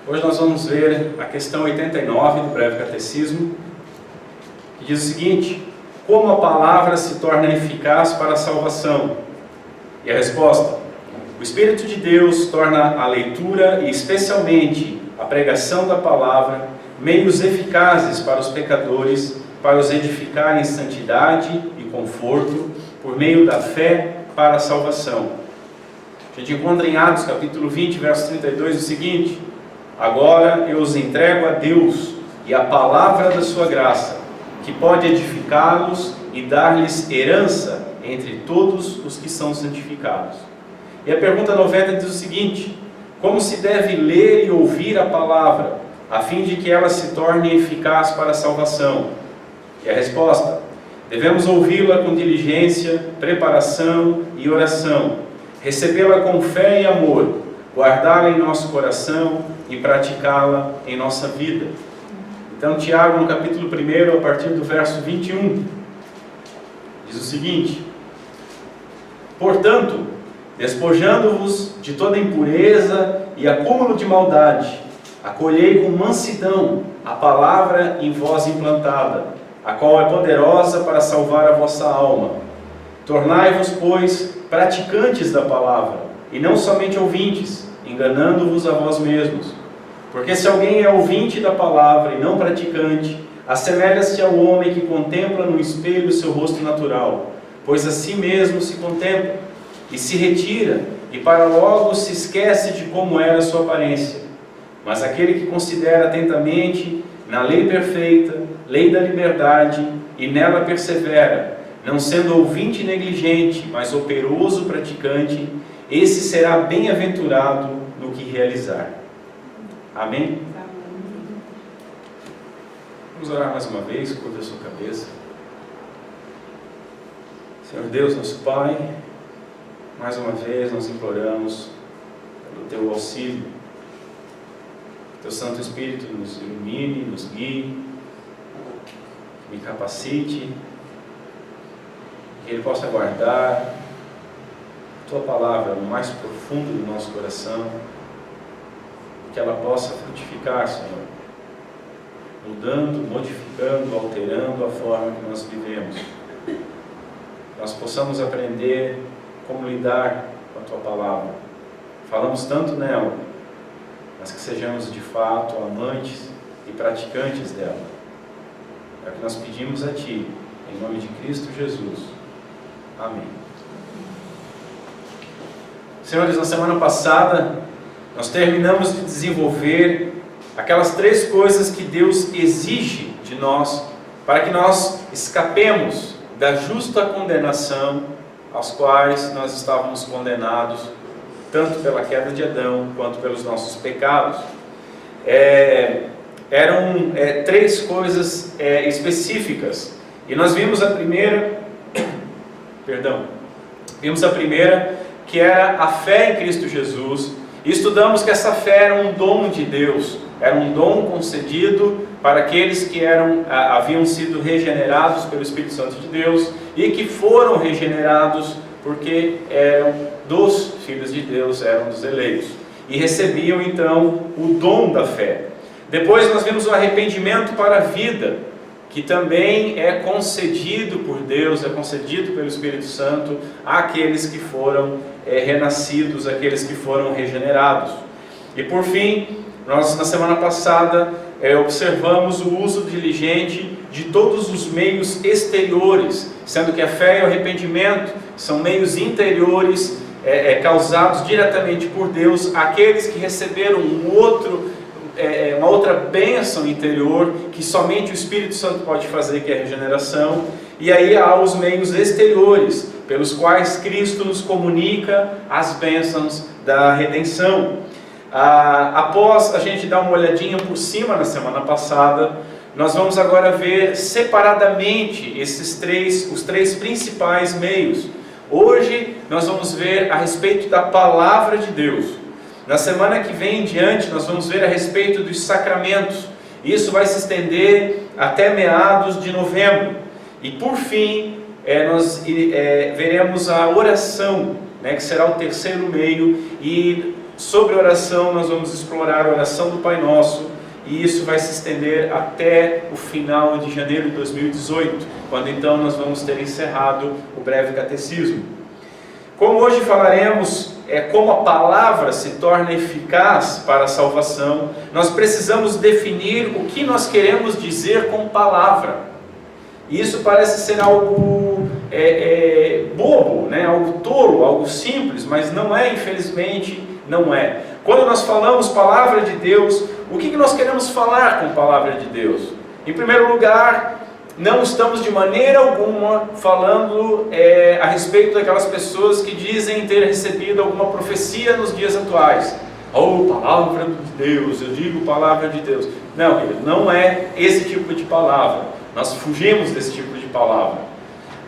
Hoje nós vamos ver a questão 89 do breve catecismo, que diz o seguinte: como a palavra se torna eficaz para a salvação? E a resposta: o Espírito de Deus torna a leitura e especialmente a pregação da palavra meios eficazes para os pecadores, para os edificar em santidade e conforto, por meio da fé para a salvação. A gente encontra em Atos capítulo 20, verso 32 o seguinte: agora eu os entrego a Deus e a palavra da sua graça, que pode edificá-los e dar-lhes herança entre todos os que são santificados. E a pergunta 90 diz o seguinte: como se deve ler e ouvir a palavra, a fim de que ela se torne eficaz para a salvação? E a resposta: devemos ouvi-la com diligência, preparação e oração, recebê-la com fé e amor, guardá-la em nosso coração e praticá-la em nossa vida. Então, Tiago, no capítulo 1, a partir do verso 21, diz o seguinte: portanto, despojando-vos de toda impureza e acúmulo de maldade, acolhei com mansidão a palavra em vós implantada, a qual é poderosa para salvar a vossa alma. Tornai-vos, pois, praticantes da palavra, e não somente ouvintes, enganando-vos a vós mesmos. Porque se alguém é ouvinte da palavra e não praticante, assemelha-se ao homem que contempla no espelho o seu rosto natural, pois a si mesmo se contempla, e se retira, e para logo se esquece de como era a sua aparência. Mas aquele que considera atentamente na lei perfeita, lei da liberdade, e nela persevera, não sendo ouvinte negligente, mas operoso praticante, esse será bem-aventurado no que realizar. Amém? Vamos orar mais uma vez, curva a sua cabeça. Senhor Deus, nosso Pai, mais uma vez nós imploramos pelo Teu auxílio. Teu Santo Espírito nos ilumine, nos guie, me capacite, que Ele possa guardar Tua palavra no mais profundo do nosso coração, que ela possa frutificar, Senhor, mudando, modificando, alterando a forma que nós vivemos. Nós possamos aprender como lidar com a Tua palavra. Falamos tanto nela, mas que sejamos de fato amantes e praticantes dela. É o que nós pedimos a Ti, em nome de Cristo Jesus. Amém. Senhores, na semana passada, nós terminamos de desenvolver aquelas 3 coisas que Deus exige de nós, para que nós escapemos da justa condenação aos quais nós estávamos condenados, tanto pela queda de Adão, quanto pelos nossos pecados. Eram 3 coisas específicas, e nós vimos a primeira, que era a fé em Cristo Jesus, e estudamos que essa fé era um dom de Deus, era um dom concedido para aqueles que haviam sido regenerados pelo Espírito Santo de Deus, e que foram regenerados porque eram dos filhos de Deus, eram dos eleitos, e recebiam então o dom da fé. Depois nós vimos o arrependimento para a vida, que também é concedido por Deus, é concedido pelo Espírito Santo àqueles que foram renascidos, àqueles que foram regenerados. E por fim, nós na semana passada observamos o uso diligente de todos os meios exteriores, sendo que a fé e o arrependimento são meios interiores causados diretamente por Deus, àqueles que receberam uma outra bênção interior que somente o Espírito Santo pode fazer, que é a regeneração. E aí há os meios exteriores pelos quais Cristo nos comunica as bênçãos da redenção. Após a gente dar uma olhadinha por cima na semana passada, nós vamos agora ver separadamente os 3 principais meios. Hoje nós vamos ver a respeito da palavra de Deus. Na semana que vem em diante, nós vamos ver a respeito dos sacramentos. Isso vai se estender até meados de novembro. E por fim, nós veremos a oração, que será o terceiro meio. E sobre oração, nós vamos explorar a oração do Pai Nosso, e isso vai se estender até o final de janeiro de 2018, quando então nós vamos ter encerrado o breve catecismo. Como hoje falaremos como a palavra se torna eficaz para a salvação, nós precisamos definir o que nós queremos dizer com palavra. E isso parece ser algo bobo, né? Algo tolo, algo simples, mas não é, infelizmente, não é. Quando nós falamos palavra de Deus, o que nós queremos falar com palavra de Deus? Em primeiro lugar, não estamos de maneira alguma falando a respeito daquelas pessoas que dizem ter recebido alguma profecia nos dias atuais. Oh, palavra de Deus, eu digo palavra de Deus. Não, não é esse tipo de palavra. Nós fugimos desse tipo de palavra.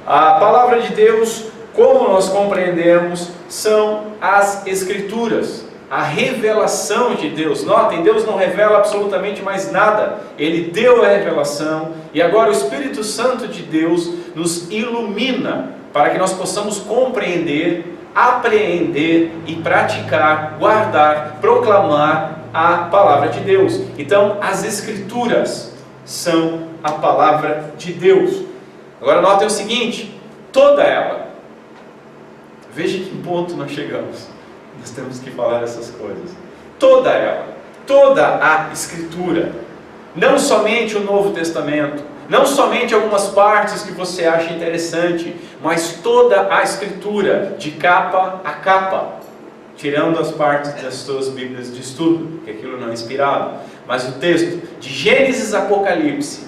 A palavra de Deus, como nós compreendemos, são as Escrituras. A revelação de Deus. Notem, Deus não revela absolutamente mais nada. Ele deu a revelação e agora o Espírito Santo de Deus nos ilumina para que nós possamos compreender, apreender e praticar, guardar, proclamar a palavra de Deus. Então, as Escrituras são a palavra de Deus. Agora notem o seguinte, toda ela. Veja que ponto nós chegamos. Nós temos que falar essas coisas. Toda ela, toda a Escritura, não somente o Novo Testamento, não somente algumas partes que você acha interessante, mas toda a Escritura, de capa a capa, tirando as partes das suas Bíblias de estudo, que aquilo não é inspirado, mas o texto de Gênesis a Apocalipse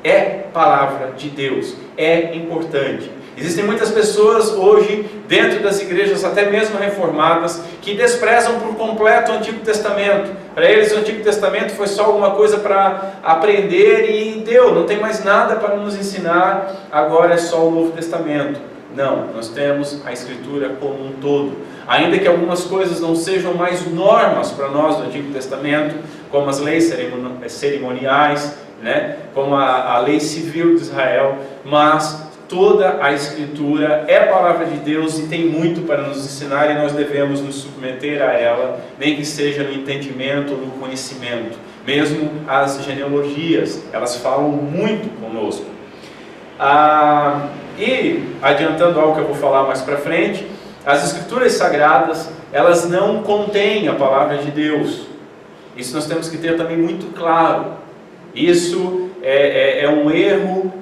é palavra de Deus, é importante. Existem muitas pessoas hoje, dentro das igrejas, até mesmo reformadas, que desprezam por completo o Antigo Testamento. Para eles o Antigo Testamento foi só alguma coisa para aprender e deu, não tem mais nada para nos ensinar, agora é só o Novo Testamento. Não, nós temos a Escritura como um todo. Ainda que algumas coisas não sejam mais normas para nós do Antigo Testamento, como as leis cerimoniais, né? Como a lei civil de Israel, mas toda a Escritura é a palavra de Deus e tem muito para nos ensinar e nós devemos nos submeter a ela, nem que seja no entendimento ou no conhecimento. Mesmo as genealogias, elas falam muito conosco. E, adiantando algo que eu vou falar mais para frente, as Escrituras Sagradas, elas não contêm a palavra de Deus. Isso nós temos que ter também muito claro. Isso é um erro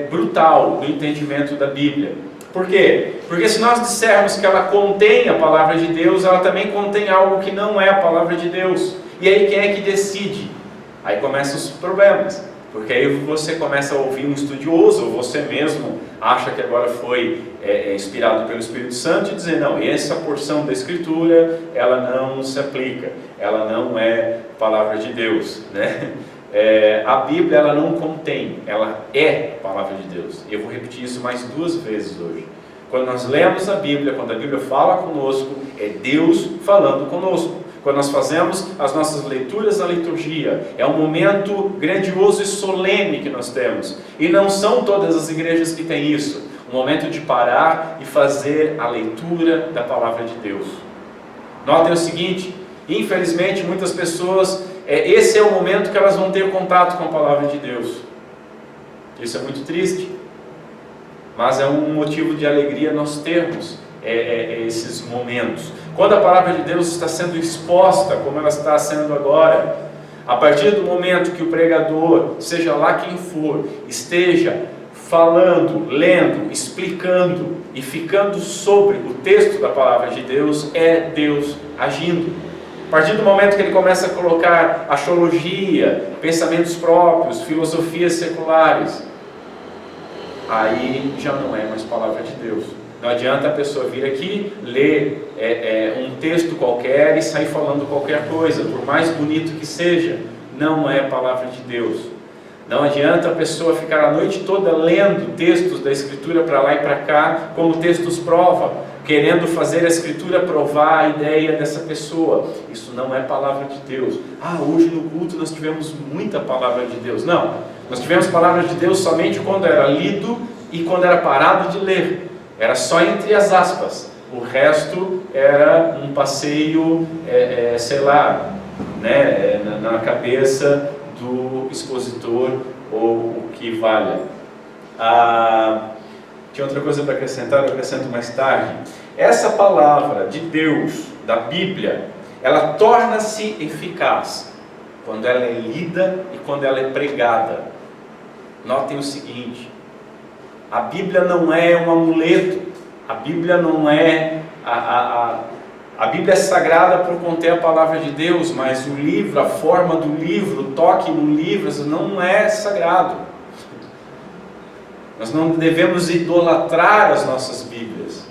brutal no entendimento da Bíblia. Por quê? Porque se nós dissermos que ela contém a palavra de Deus, ela também contém algo que não é a palavra de Deus. E aí quem é que decide? Aí começam os problemas. Porque aí você começa a ouvir um estudioso, ou você mesmo acha que agora foi inspirado pelo Espírito Santo e dizer, não, essa porção da Escritura, ela não se aplica, ela não é palavra de Deus, né? A Bíblia, ela não contém, ela é a palavra de Deus. E eu vou repetir isso mais 2 vezes hoje. Quando nós lemos a Bíblia, quando a Bíblia fala conosco, é Deus falando conosco. Quando nós fazemos as nossas leituras na liturgia, é um momento grandioso e solene que nós temos. E não são todas as igrejas que têm isso. Um momento de parar e fazer a leitura da palavra de Deus. Notem o seguinte, infelizmente muitas pessoas, esse é o momento que elas vão ter contato com a palavra de Deus. Isso é muito triste, mas é um motivo de alegria nós termos esses momentos. Quando a palavra de Deus está sendo exposta, como ela está sendo agora, a partir do momento que o pregador, seja lá quem for, esteja falando, lendo, explicando e ficando sobre o texto da palavra de Deus, é Deus agindo. A partir do momento que ele começa a colocar axiologia, pensamentos próprios, filosofias seculares, aí já não é mais palavra de Deus. Não adianta a pessoa vir aqui, ler um texto qualquer e sair falando qualquer coisa, por mais bonito que seja, não é palavra de Deus. Não adianta a pessoa ficar a noite toda lendo textos da Escritura para lá e para cá, como textos prova, querendo fazer a Escritura provar a ideia dessa pessoa. Isso não é palavra de Deus. Hoje no culto nós tivemos muita palavra de Deus. Não, nós tivemos palavra de Deus somente quando era lido e quando era parado de ler. Era só entre as aspas. O resto era um passeio, sei lá, né, na cabeça do expositor ou o que valha. Tinha outra coisa para acrescentar, eu acrescento mais tarde. Essa palavra de Deus, da Bíblia, ela torna-se eficaz quando ela é lida e quando ela é pregada. Notem o seguinte: a Bíblia não é um amuleto, a Bíblia não é... A Bíblia é sagrada por conter a palavra de Deus, mas o livro, a forma do livro, o toque no livro, isso não é sagrado. Nós não devemos idolatrar as nossas Bíblias.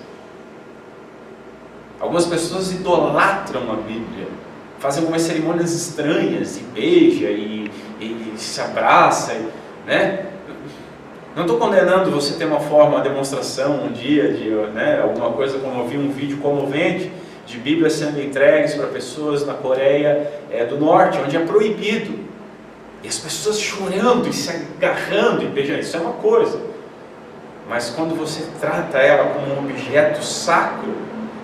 Algumas pessoas idolatram a Bíblia, fazem algumas cerimônias estranhas, e beija, e se abraça, né? Não estou condenando você ter uma demonstração um dia, de alguma coisa, como eu vi um vídeo comovente, de Bíblias sendo entregues para pessoas na Coreia do Norte, onde é proibido. E as pessoas chorando e se agarrando e beijando, isso é uma coisa. Mas quando você trata ela como um objeto sacro,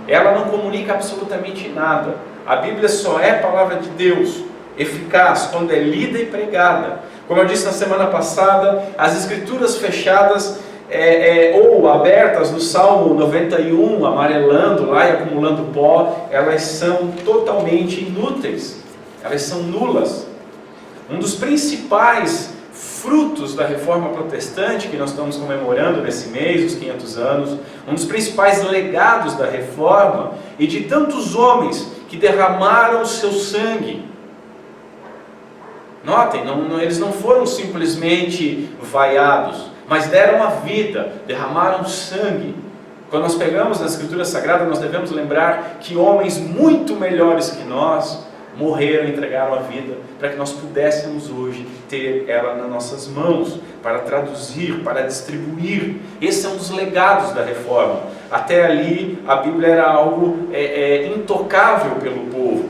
ela não comunica absolutamente nada. A Bíblia só é palavra de Deus, eficaz, quando é lida e pregada. Como eu disse na semana passada, as escrituras fechadas ou abertas no Salmo 91, amarelando lá e acumulando pó, elas são totalmente inúteis, elas são nulas. Um dos principais frutos da Reforma Protestante, que nós estamos comemorando nesse mês, os 500 anos, um dos principais legados da Reforma e de tantos homens que derramaram o seu sangue. Notem, eles não foram simplesmente vaiados, mas deram a vida, derramaram sangue. Quando nós pegamos a Escritura Sagrada, nós devemos lembrar que homens muito melhores que nós morreram e entregaram a vida para que nós pudéssemos hoje ter ela nas nossas mãos, para traduzir, para distribuir. Esse é um dos legados da Reforma. Até ali a Bíblia era algo intocável pelo povo.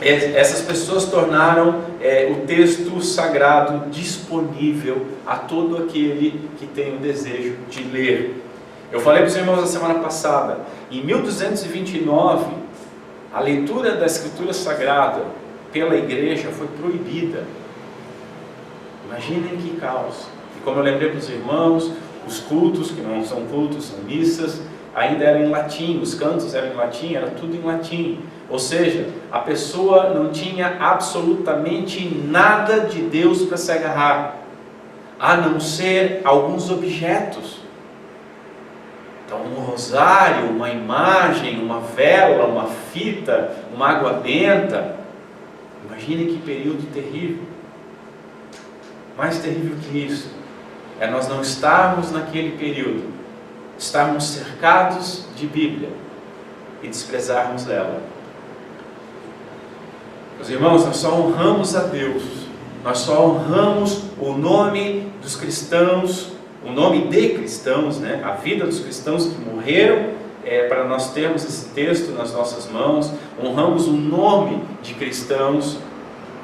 Essas pessoas tornaram o texto sagrado disponível a todo aquele que tem o desejo de ler. Eu falei para os irmãos na semana passada, em 1229, a leitura da Escritura Sagrada pela igreja foi proibida. Imaginem que caos. E como eu lembrei para os irmãos, os cultos, que não são cultos, são missas, ainda eram em latim, os cantos eram em latim, era tudo em latim. Ou seja, a pessoa não tinha absolutamente nada de Deus para se agarrar, a não ser alguns objetos. Então, um rosário, uma imagem, uma vela, uma fita, uma água benta. Imagine que período terrível. Mais terrível que isso é nós não estarmos naquele período, estarmos cercados de Bíblia e desprezarmos ela. Meus irmãos, nós só honramos a Deus, nós só honramos o nome dos cristãos, o nome de cristãos, a vida dos cristãos que morreram para nós termos esse texto nas nossas mãos. Honramos o nome de cristãos.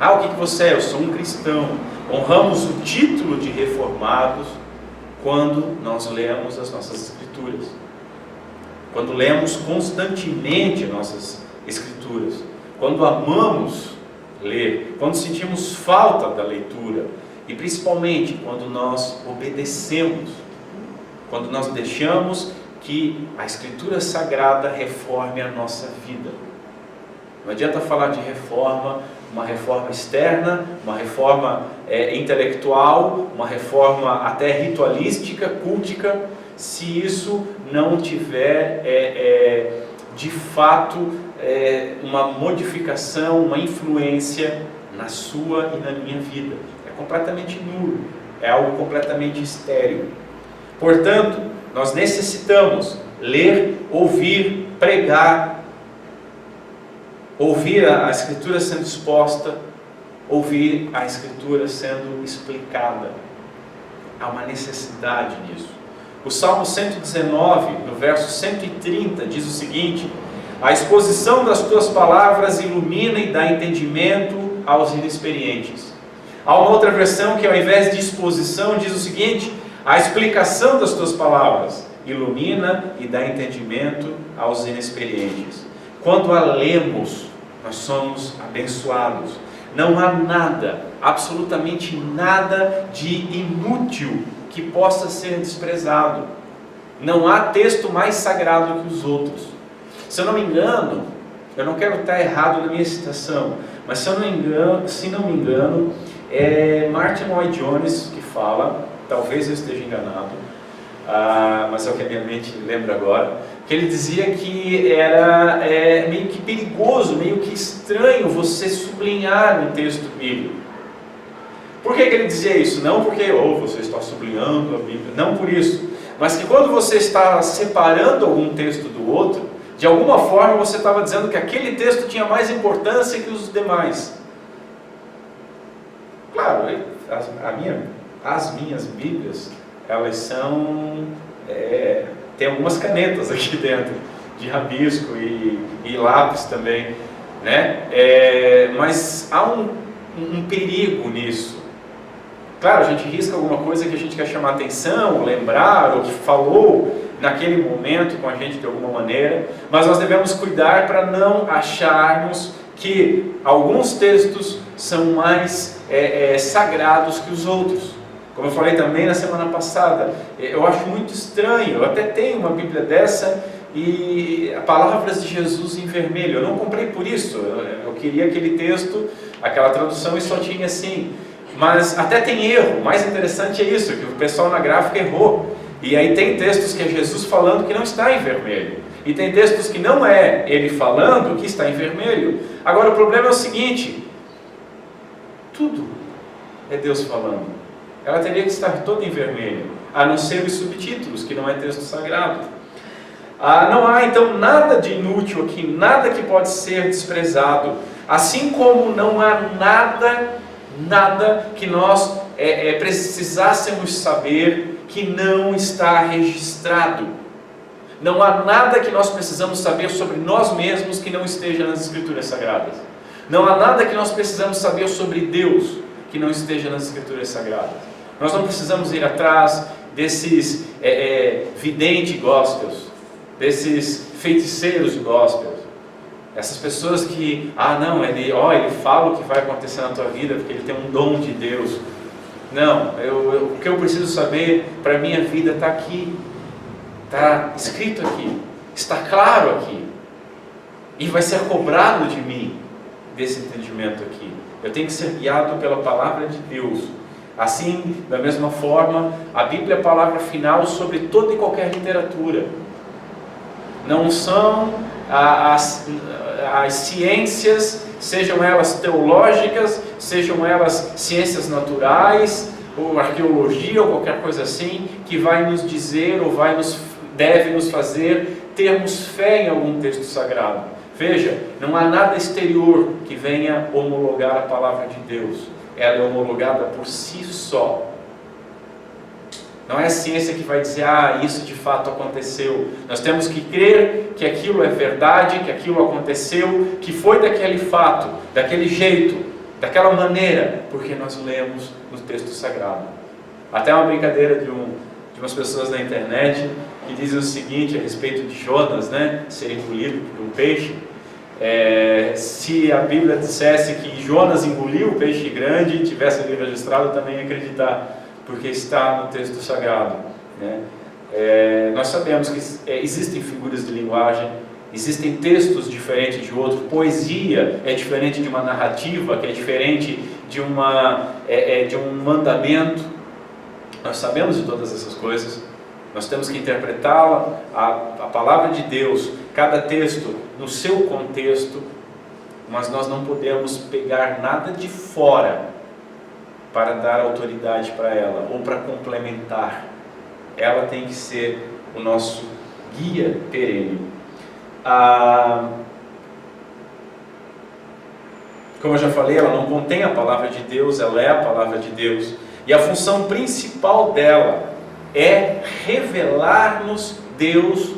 O que você é? Eu sou um cristão. Honramos o título de reformados quando nós lemos as nossas escrituras, quando lemos constantemente as nossas escrituras, quando amamos ler, quando sentimos falta da leitura, e principalmente quando nós obedecemos, quando nós deixamos que a Escritura Sagrada reforme a nossa vida. Não adianta falar de reforma, uma reforma externa, uma reforma intelectual, uma reforma até ritualística, cultica, se isso não tiver de fato uma modificação, uma influência na sua e na minha vida. É completamente nulo, é algo completamente estéril. Portanto, nós necessitamos ler, ouvir, pregar, ouvir a Escritura sendo exposta, ouvir a Escritura sendo explicada. Há uma necessidade disso. O Salmo 119, no verso 130, diz o seguinte: a exposição das tuas palavras ilumina e dá entendimento aos inexperientes. Há uma outra versão que, ao invés de exposição, diz o seguinte: a explicação das tuas palavras ilumina e dá entendimento aos inexperientes. Quando a lemos, nós somos abençoados. Não há nada, absolutamente nada de inútil que possa ser desprezado. Não há texto mais sagrado que os outros. Se eu não me engano, eu não quero estar errado na minha citação, mas se não me engano, é Martin Lloyd Jones que fala, talvez eu esteja enganado, mas é o que a minha mente lembra agora, que ele dizia que era meio que perigoso, meio que estranho você sublinhar um texto bíblico. Por que ele dizia isso? Não porque você está sublinhando a Bíblia, não por isso, mas que quando você está separando algum texto do outro, de alguma forma você estava dizendo que aquele texto tinha mais importância que os demais. Claro, as minhas Bíblias, elas são... tem algumas canetas aqui dentro, de rabisco e lápis também, né? Mas há um perigo nisso. Claro, a gente risca alguma coisa que a gente quer chamar atenção, lembrar, ou que falou naquele momento com a gente de alguma maneira, mas nós devemos cuidar para não acharmos que alguns textos são mais sagrados que os outros. Como eu falei também na semana passada, eu acho muito estranho, eu até tenho uma Bíblia dessa e palavras de Jesus em vermelho. Eu não comprei por isso, eu queria aquele texto, aquela tradução e só tinha assim. Mas até tem erro, o mais interessante é isso, que o pessoal na gráfica errou. E aí tem textos que é Jesus falando que não está em vermelho. E tem textos que não é ele falando que está em vermelho. Agora o problema é o seguinte, tudo é Deus falando. Ela teria que estar toda em vermelho, a não ser os subtítulos, que não é texto sagrado. Não há então nada de inútil aqui, nada que pode ser desprezado. Assim como não há nada que nós precisássemos saber que não está registrado. Não há nada que nós precisamos saber sobre nós mesmos que não esteja nas Escrituras Sagradas. Não há nada que nós precisamos saber sobre Deus que não esteja nas Escrituras Sagradas. Nós não precisamos ir atrás desses videntes gospels, desses feiticeiros gospels. Essas pessoas que, ele fala o que vai acontecer na tua vida porque ele tem um dom de Deus. Não, o que eu preciso saber para a minha vida está aqui, está escrito aqui, está claro aqui, e vai ser cobrado de mim desse entendimento aqui. Eu tenho que ser guiado pela palavra de Deus. Assim, da mesma forma, a Bíblia é a palavra final sobre toda e qualquer literatura. Não são as ciências, sejam elas teológicas, sejam elas ciências naturais, ou arqueologia, ou qualquer coisa assim, que vai nos dizer, ou deve nos fazer termos fé em algum texto sagrado. Veja, não há nada exterior que venha homologar a palavra de Deus. Ela é homologada por si só. Não é a ciência que vai dizer, isso de fato aconteceu. Nós temos que crer que aquilo é verdade, que aquilo aconteceu, que foi daquele fato, daquele jeito, daquela maneira, porque nós lemos no texto sagrado. Até uma brincadeira de umas pessoas na internet que dizem o seguinte a respeito de Jonas, né, ser engolido por um peixe. Se a Bíblia dissesse que Jonas engoliu o peixe grande e tivesse ali registrado, eu também ia acreditar, porque está no texto sagrado, né? Nós sabemos que existem figuras de linguagem, existem textos diferentes de outro, poesia é diferente de uma narrativa, que é diferente de um mandamento. Nós sabemos de todas essas coisas, nós temos que interpretá-la, a palavra de Deus, cada texto no seu contexto, mas nós não podemos pegar nada de fora para dar autoridade para ela, ou para complementar. Ela tem que ser o nosso guia perene. Como eu já falei, ela não contém a palavra de Deus, ela é a palavra de Deus. E a função principal dela é revelar-nos Deus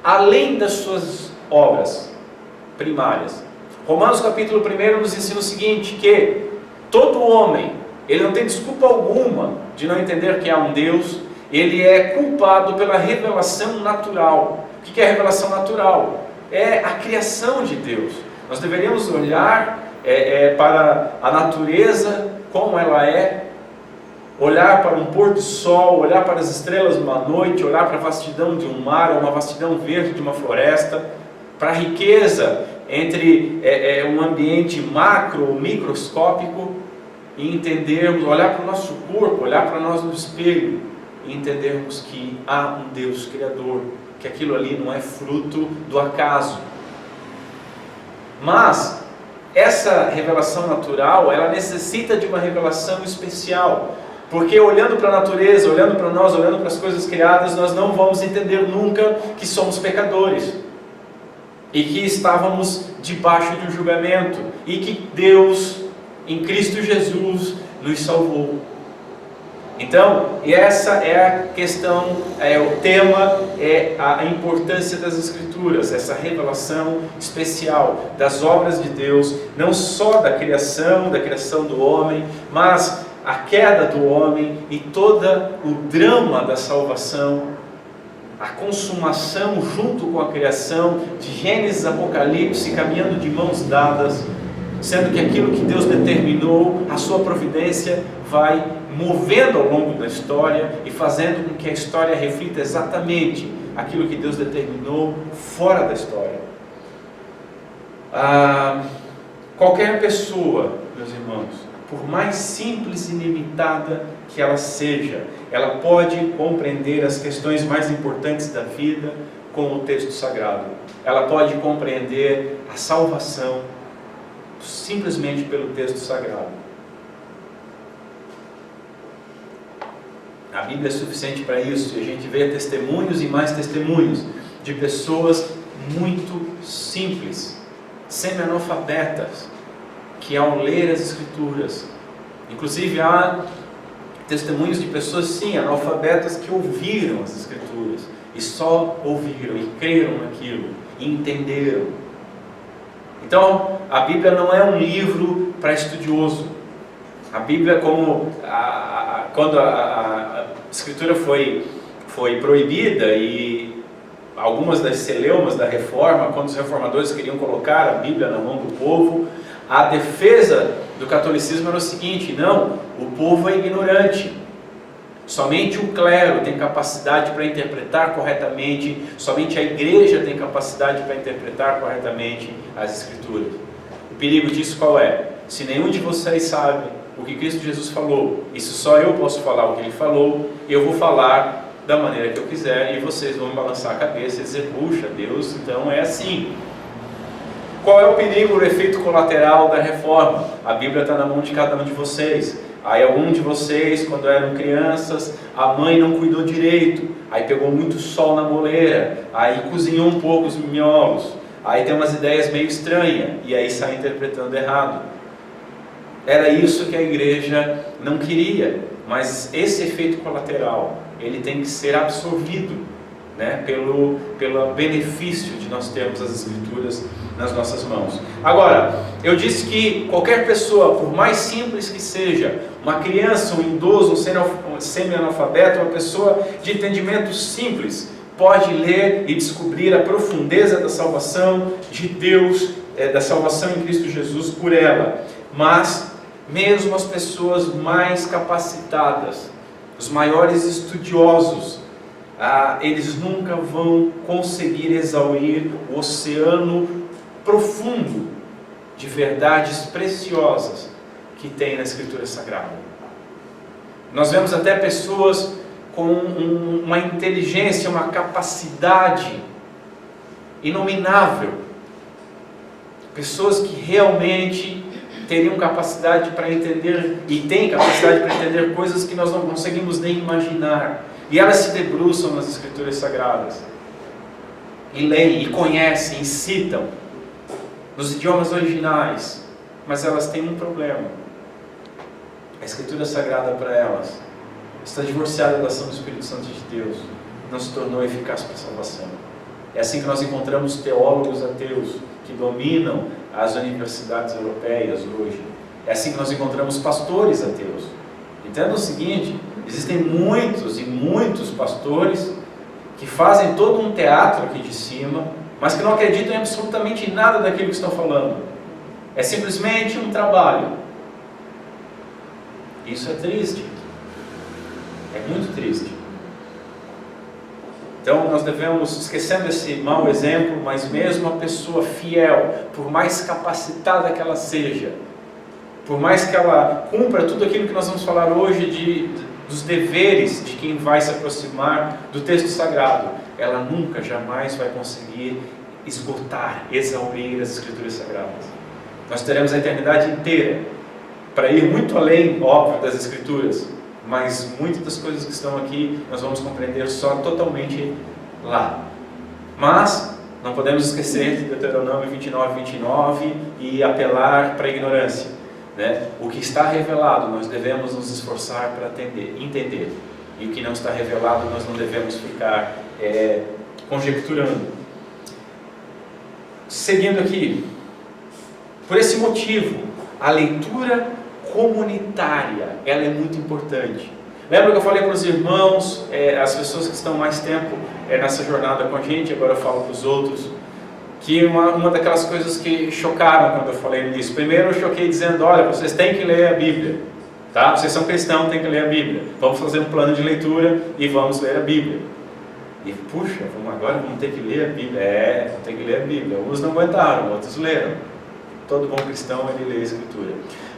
além das suas obras primárias. Romanos capítulo 1 nos ensina o seguinte, que todo homem, ele não tem desculpa alguma de não entender que há um Deus, ele é culpado pela revelação natural. O que é a revelação natural? É a criação de Deus. Nós deveríamos olhar para a natureza como ela é, olhar para um pôr do sol, olhar para as estrelas de uma noite, olhar para a vastidão de um mar, ou uma vastidão verde de uma floresta, para a riqueza entre um ambiente macro ou microscópico, e entendermos, olhar para o nosso corpo, olhar para nós no espelho, e entendermos que há um Deus Criador, que aquilo ali não é fruto do acaso. Mas essa revelação natural, ela necessita de uma revelação especial, porque olhando para a natureza, olhando para nós, olhando para as coisas criadas, nós não vamos entender nunca que somos pecadores, e que estávamos debaixo de um julgamento, e que Deus, em Cristo Jesus, nos salvou. Então, essa é a questão, o tema é a importância das Escrituras, essa revelação especial das obras de Deus, não só da criação do homem, mas a queda do homem e todo o drama da salvação, a consumação junto com a criação, de Gênesis a Apocalipse, caminhando de mãos dadas, sendo que aquilo que Deus determinou, a sua providência vai movendo ao longo da história e fazendo com que a história reflita exatamente aquilo que Deus determinou fora da história. Qualquer pessoa, meus irmãos, por mais simples e limitada que ela seja, ela pode compreender as questões mais importantes da vida com o texto sagrado. Ela pode compreender a salvação simplesmente pelo texto sagrado. A Bíblia é suficiente para isso, e a gente vê testemunhos e mais testemunhos de pessoas muito simples, semi-analfabetas, que ao ler as Escrituras, inclusive há testemunhos de pessoas sim, analfabetas, que ouviram as Escrituras, e só ouviram, e creram naquilo, e entenderam. Então, a Bíblia não é um livro para estudioso. A Bíblia, quando a Escritura foi proibida, e algumas das celeumas da Reforma, quando os reformadores queriam colocar a Bíblia na mão do povo, a defesa do catolicismo era o seguinte: não, o povo é ignorante, somente o clero tem capacidade para interpretar corretamente, somente a igreja tem capacidade para interpretar corretamente as Escrituras. O perigo disso qual é? Se nenhum de vocês sabe o que Cristo Jesus falou, e se só eu posso falar o que Ele falou, eu vou falar da maneira que eu quiser, e vocês vão balançar a cabeça e dizer: puxa, Deus, então é assim. Qual é o perigo, o efeito colateral da reforma? A Bíblia está na mão de cada um de vocês. Aí algum de vocês, quando eram crianças, a mãe não cuidou direito, aí pegou muito sol na moleira, aí cozinhou um pouco os miolos, aí tem umas ideias meio estranhas, e aí sai interpretando errado. Era isso que a igreja não queria, mas esse efeito colateral, ele tem que ser absorvido, né, pelo benefício de nós termos as Escrituras nas nossas mãos. Agora, eu disse que qualquer pessoa, por mais simples que seja, uma criança, um idoso, um semi-analfabeto, uma pessoa de entendimento simples, pode ler e descobrir a profundeza da salvação de Deus, da salvação em Cristo Jesus por ela. Mas, mesmo as pessoas mais capacitadas, os maiores estudiosos, eles nunca vão conseguir exaurir o oceano profundo de verdades preciosas que tem na Escritura Sagrada. Nós vemos até pessoas com uma inteligência, uma capacidade inominável, pessoas que realmente teriam capacidade para entender, e têm capacidade para entender coisas que nós não conseguimos nem imaginar, e elas se debruçam nas Escrituras Sagradas, e leem, e conhecem, e citam nos idiomas originais, mas elas têm um problema: a Escritura Sagrada para elas está divorciada da ação do Espírito Santo de Deus, não se tornou eficaz para a salvação. É assim que nós encontramos teólogos ateus que dominam as universidades europeias hoje. É assim que nós encontramos pastores ateus. Entenda o seguinte: Existem muitos e muitos pastores que fazem todo um teatro aqui de cima, mas que não acreditam em absolutamente nada daquilo que estão falando. É simplesmente um trabalho. Isso é triste. É muito triste. Então nós devemos, esquecendo esse mau exemplo, mas mesmo a pessoa fiel, por mais capacitada que ela seja, por mais que ela cumpra tudo aquilo que nós vamos falar hoje dos deveres de quem vai se aproximar do texto sagrado, ela nunca, jamais vai conseguir esgotar, exaurir as Escrituras Sagradas. Nós teremos a eternidade inteira para ir muito além, óbvio, das Escrituras, mas muitas das coisas que estão aqui nós vamos compreender só totalmente lá. Mas não podemos esquecer de Deuteronômio 29 e apelar para a ignorância, né? O que está revelado nós devemos nos esforçar para entender, e o que não está revelado nós não devemos ficar conjecturando. Seguindo aqui, por esse motivo, a leitura comunitária, ela é muito importante. Lembra que eu falei para os irmãos, as pessoas que estão mais tempo nessa jornada com a gente, agora eu falo para os outros, que uma daquelas coisas que chocaram quando eu falei nisso. Primeiro eu choquei dizendo, olha, vocês têm que ler a Bíblia, tá? Vocês são cristãos, têm que ler a Bíblia. Vamos fazer um plano de leitura e vamos ler a Bíblia. E puxa, agora vamos ter que ler a Bíblia. Vamos ter que ler a Bíblia. Uns não aguentaram, outros leram. Todo bom cristão, ele lê a Escritura.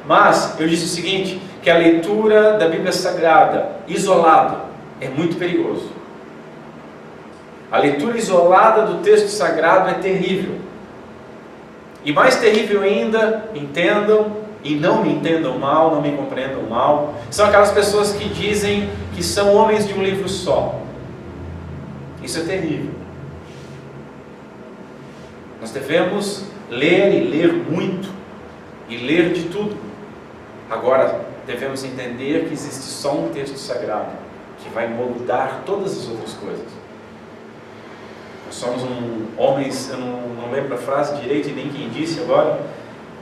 Mas eu disse o seguinte, que a leitura da Bíblia Sagrada, isolada, é muito perigoso. A leitura isolada do texto sagrado é terrível. E mais terrível ainda, entendam, e não me entendam mal, não me compreendam mal, são aquelas pessoas que dizem que são homens de um livro só. Isso é terrível. Nós devemos ler e ler muito, e ler de tudo. Agora, devemos entender que existe só um texto sagrado, que vai moldar todas as outras coisas. Nós somos homens, eu não lembro a frase direito e nem quem disse agora,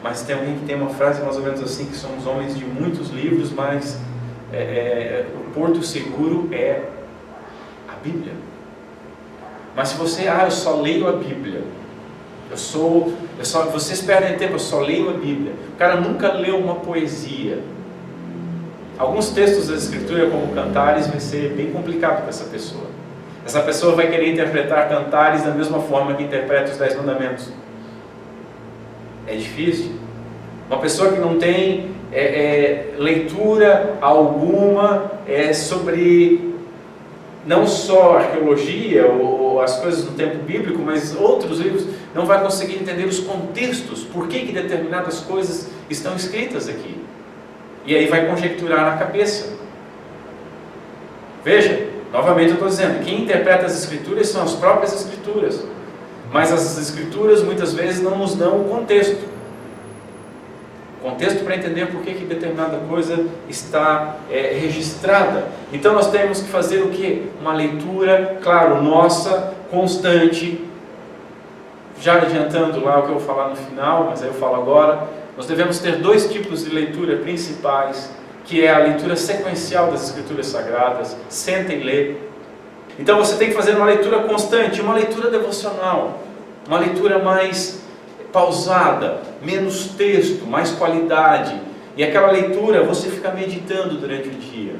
mas tem alguém que tem uma frase mais ou menos assim, que somos homens de muitos livros, mas o porto seguro é a Bíblia. Mas se você, eu só leio a Bíblia, vocês perdem tempo, eu só leio a Bíblia. O cara nunca leu uma poesia. Alguns textos da Escritura, como Cantares, vai ser bem complicado para essa pessoa. Essa pessoa vai querer interpretar Cantares da mesma forma que interpreta os 10 mandamentos. É difícil. Uma pessoa que não tem leitura alguma sobre não só arqueologia ou as coisas do tempo bíblico, mas outros livros, não vai conseguir entender os contextos, por que determinadas coisas estão escritas aqui. E aí vai conjecturar na cabeça. Veja, novamente eu estou dizendo, quem interpreta as Escrituras são as próprias Escrituras. Mas as Escrituras muitas vezes não nos dão o contexto. Contexto para entender por que determinada coisa está registrada. Então nós temos que fazer o quê? Uma leitura, claro, nossa, constante. Já adiantando lá o que eu vou falar no final, mas aí eu falo agora. Nós devemos ter 2 tipos de leitura principais, que é a leitura sequencial das Escrituras Sagradas. Senta e lê. Então você tem que fazer uma leitura constante, uma leitura devocional, uma leitura mais pausada, menos texto, mais qualidade. E aquela leitura você fica meditando durante o dia.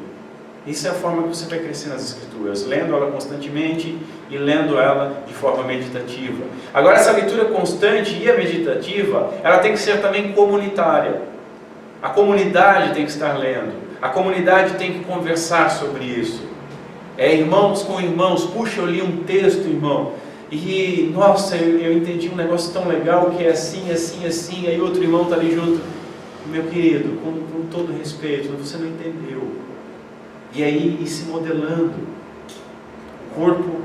Isso é a forma que você vai crescer nas Escrituras, lendo ela constantemente e lendo ela de forma meditativa. Agora, essa leitura constante e a meditativa, ela tem que ser também comunitária. A comunidade tem que estar lendo, a comunidade tem que conversar sobre isso. Irmãos com irmãos, puxa, eu li um texto, irmão, e nossa, eu entendi um negócio tão legal que é assim, assim, assim, aí outro irmão está ali junto. Meu querido, com todo respeito, você não entendeu. E aí ir se modelando, o corpo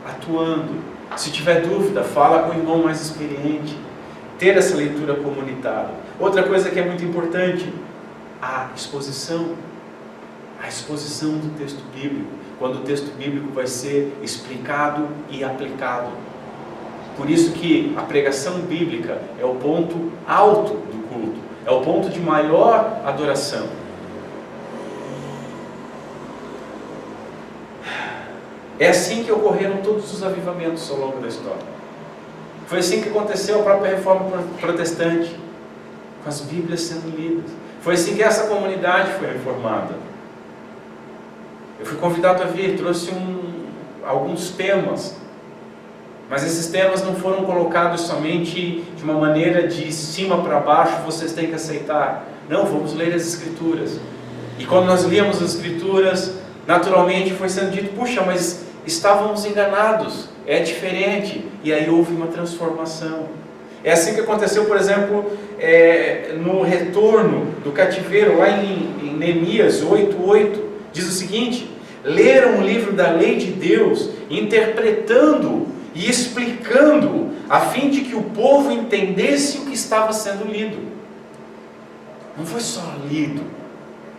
atuando. Se tiver dúvida, fala com o irmão mais experiente. Ter essa leitura comunitária. Outra coisa que é muito importante, a exposição. A exposição do texto bíblico, quando o texto bíblico vai ser explicado e aplicado. Por isso que a pregação bíblica é o ponto alto do culto, é o ponto de maior adoração. É assim que ocorreram todos os avivamentos ao longo da história. Foi assim que aconteceu a própria reforma protestante, com as Bíblias sendo lidas. Foi assim que essa comunidade foi reformada. Eu fui convidado a vir, trouxe alguns temas, mas esses temas não foram colocados somente de uma maneira de cima para baixo, vocês têm que aceitar. Não, vamos ler as Escrituras. E quando nós líamos as Escrituras, naturalmente foi sendo dito, puxa, mas estávamos enganados, é diferente. E aí houve uma transformação. É assim que aconteceu, por exemplo, no retorno do cativeiro, lá em Neemias 8:8, diz o seguinte: leram o livro da lei de Deus, interpretando e explicando, a fim de que o povo entendesse o que estava sendo lido. Não foi só lido,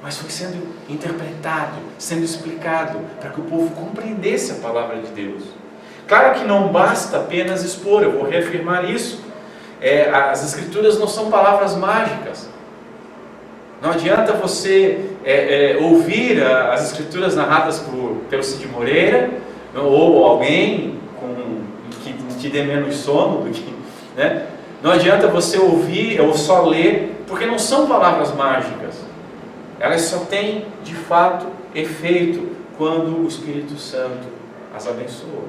mas foi sendo interpretado, sendo explicado, para que o povo compreendesse a palavra de Deus. Claro que não basta apenas expor, eu vou reafirmar isso. As Escrituras não são palavras mágicas. Não adianta você ouvir as Escrituras narradas pelo Cid Moreira, ou alguém que te dê menos sono do que, né? Não adianta você ouvir ou só ler, porque não são palavras mágicas. Elas só têm de fato efeito quando o Espírito Santo as abençoa.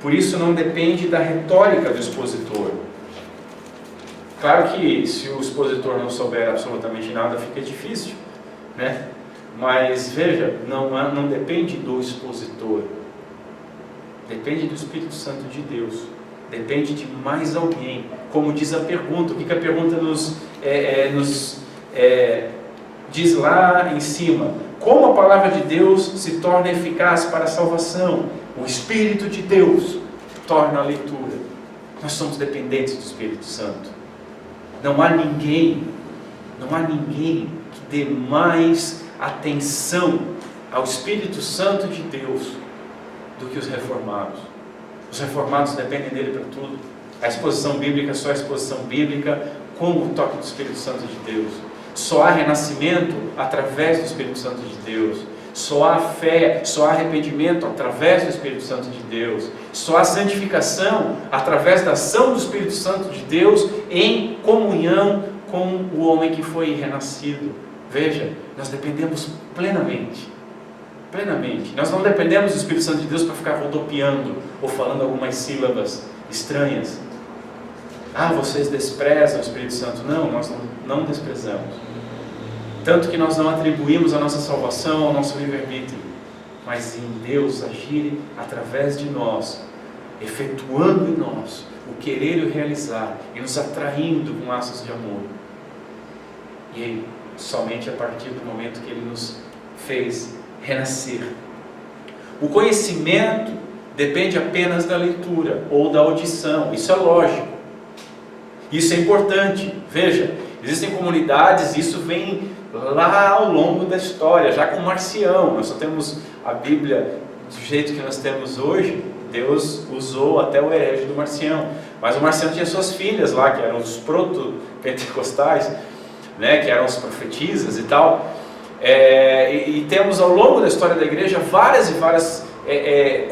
Por isso não depende da retórica do expositor. Claro que se o expositor não souber absolutamente nada, fica difícil, né? Mas veja, não depende do expositor, depende do Espírito Santo de Deus, depende de mais alguém. Como diz a pergunta, o que a pergunta nos diz lá em cima? Como a palavra de Deus se torna eficaz para a salvação? O Espírito de Deus torna a leitura. Nós somos dependentes do Espírito Santo. Não há ninguém que dê mais atenção ao Espírito Santo de Deus do que os reformados. Os reformados dependem dele para tudo. A exposição bíblica é só a exposição bíblica com o toque do Espírito Santo de Deus. Só há renascimento através do Espírito Santo de Deus. Só há fé, só há arrependimento através do Espírito Santo de Deus. Só há santificação através da ação do Espírito Santo de Deus em comunhão com o homem que foi renascido. Veja, nós dependemos plenamente. Nós não dependemos do Espírito Santo de Deus para ficar rodopiando ou falando algumas sílabas estranhas. Vocês desprezam o Espírito Santo. Não, nós não desprezamos. Tanto que nós não atribuímos a nossa salvação ao nosso livre-arbítrio, mas em Deus agir através de nós, efetuando em nós o querer e o realizar, e nos atraindo com laços de amor. E aí, somente a partir do momento que Ele nos fez renascer. O conhecimento depende apenas da leitura ou da audição. Isso é lógico. Isso é importante. Veja, existem comunidades, isso vem lá ao longo da história, já com Marcião. Nós só temos a Bíblia do jeito que nós temos hoje. Deus usou até o herege do Marcião, mas o Marcião tinha suas filhas lá, que eram os proto-pentecostais, né, que eram os profetisas e tal. E temos ao longo da história da igreja várias e várias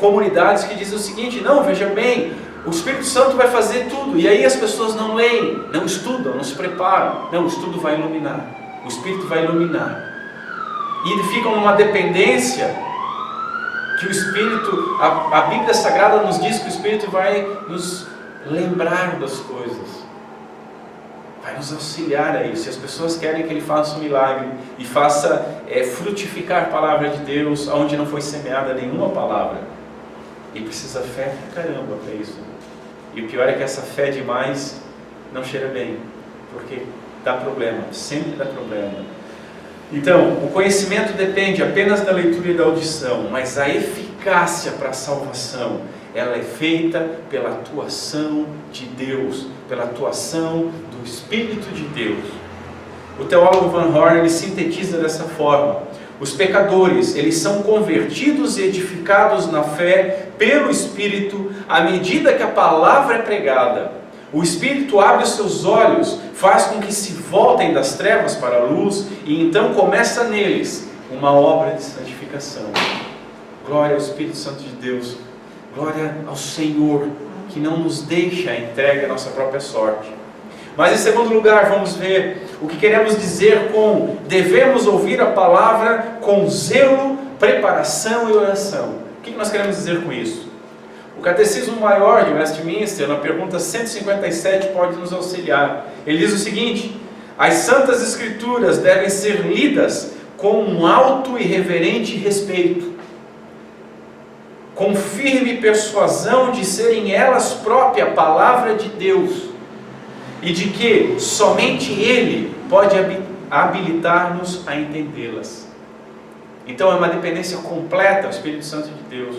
comunidades que dizem o seguinte: não, veja bem, o Espírito Santo vai fazer tudo, e aí as pessoas não leem, não estudam, não se preparam. Não, o estudo vai iluminar. O Espírito vai iluminar. E ficam numa dependência que o Espírito, a Bíblia Sagrada nos diz que o Espírito vai nos lembrar das coisas, vai nos auxiliar a isso. E as pessoas querem que Ele faça um milagre e faça frutificar a palavra de Deus onde não foi semeada nenhuma palavra. E precisa fé pra caramba para isso. E o pior é que essa fé demais não cheira bem, porque dá problema, sempre dá problema. Então, o conhecimento depende apenas da leitura e da audição, mas a eficácia para a salvação, ela é feita pela atuação de Deus, pela atuação do Espírito de Deus. O teólogo Van Horn, ele sintetiza dessa forma: os pecadores, eles são convertidos e edificados na fé pelo Espírito à medida que a palavra é pregada. O Espírito abre os seus olhos, faz com que se voltem das trevas para a luz, e então começa neles uma obra de santificação. Glória ao Espírito Santo de Deus. Glória ao Senhor, que não nos deixa entregue à nossa própria sorte. Mas em segundo lugar, vamos ver o que queremos dizer com devemos ouvir a palavra com zelo, preparação e oração. O que nós queremos dizer com isso? O Catecismo Maior de Westminster, na pergunta 157, pode nos auxiliar. Ele diz o seguinte: as Santas Escrituras devem ser lidas com um alto e reverente respeito, com firme persuasão de serem elas própria a palavra de Deus, e de que somente Ele pode habilitar-nos a entendê-las. Então é uma dependência completa ao Espírito Santo de Deus.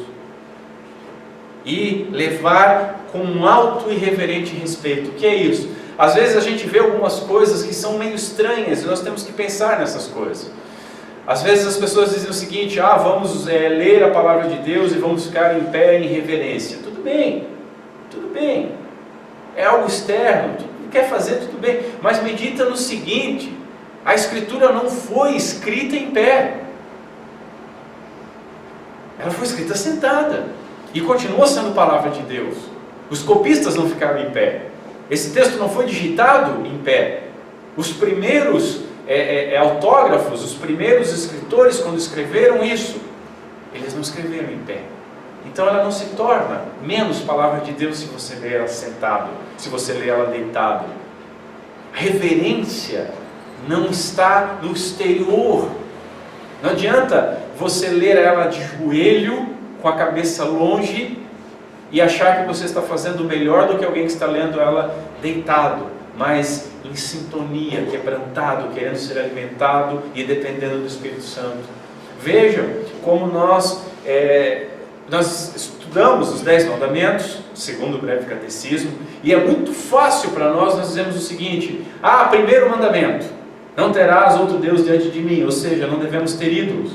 E levar com um alto e reverente respeito. O que é isso? Às vezes a gente vê algumas coisas que são meio estranhas e nós temos que pensar nessas coisas. Às vezes as pessoas dizem o seguinte: vamos ler a palavra de Deus e vamos ficar em pé em reverência. Tudo bem, é algo externo, tu quer fazer, tudo bem, mas medita no seguinte: a Escritura não foi escrita em pé, ela foi escrita sentada, e continua sendo palavra de Deus. Os copistas não ficaram em pé, esse texto não foi digitado em pé. Os primeiros autógrafos, os primeiros escritores, quando escreveram isso, eles não escreveram em pé. Então ela não se torna menos palavra de Deus se você lê ela sentado, se você lê ela deitado. A reverência não está no exterior. Não adianta você ler ela de joelho, com a cabeça longe, e achar que você está fazendo melhor do que alguém que está lendo ela deitado, mas em sintonia, quebrantado, querendo ser alimentado e dependendo do Espírito Santo. Vejam como nós estudamos os 10 mandamentos, segundo o breve catecismo, e é muito fácil para nós dizermos o seguinte: primeiro mandamento, não terás outro Deus diante de mim, ou seja, não devemos ter ídolos.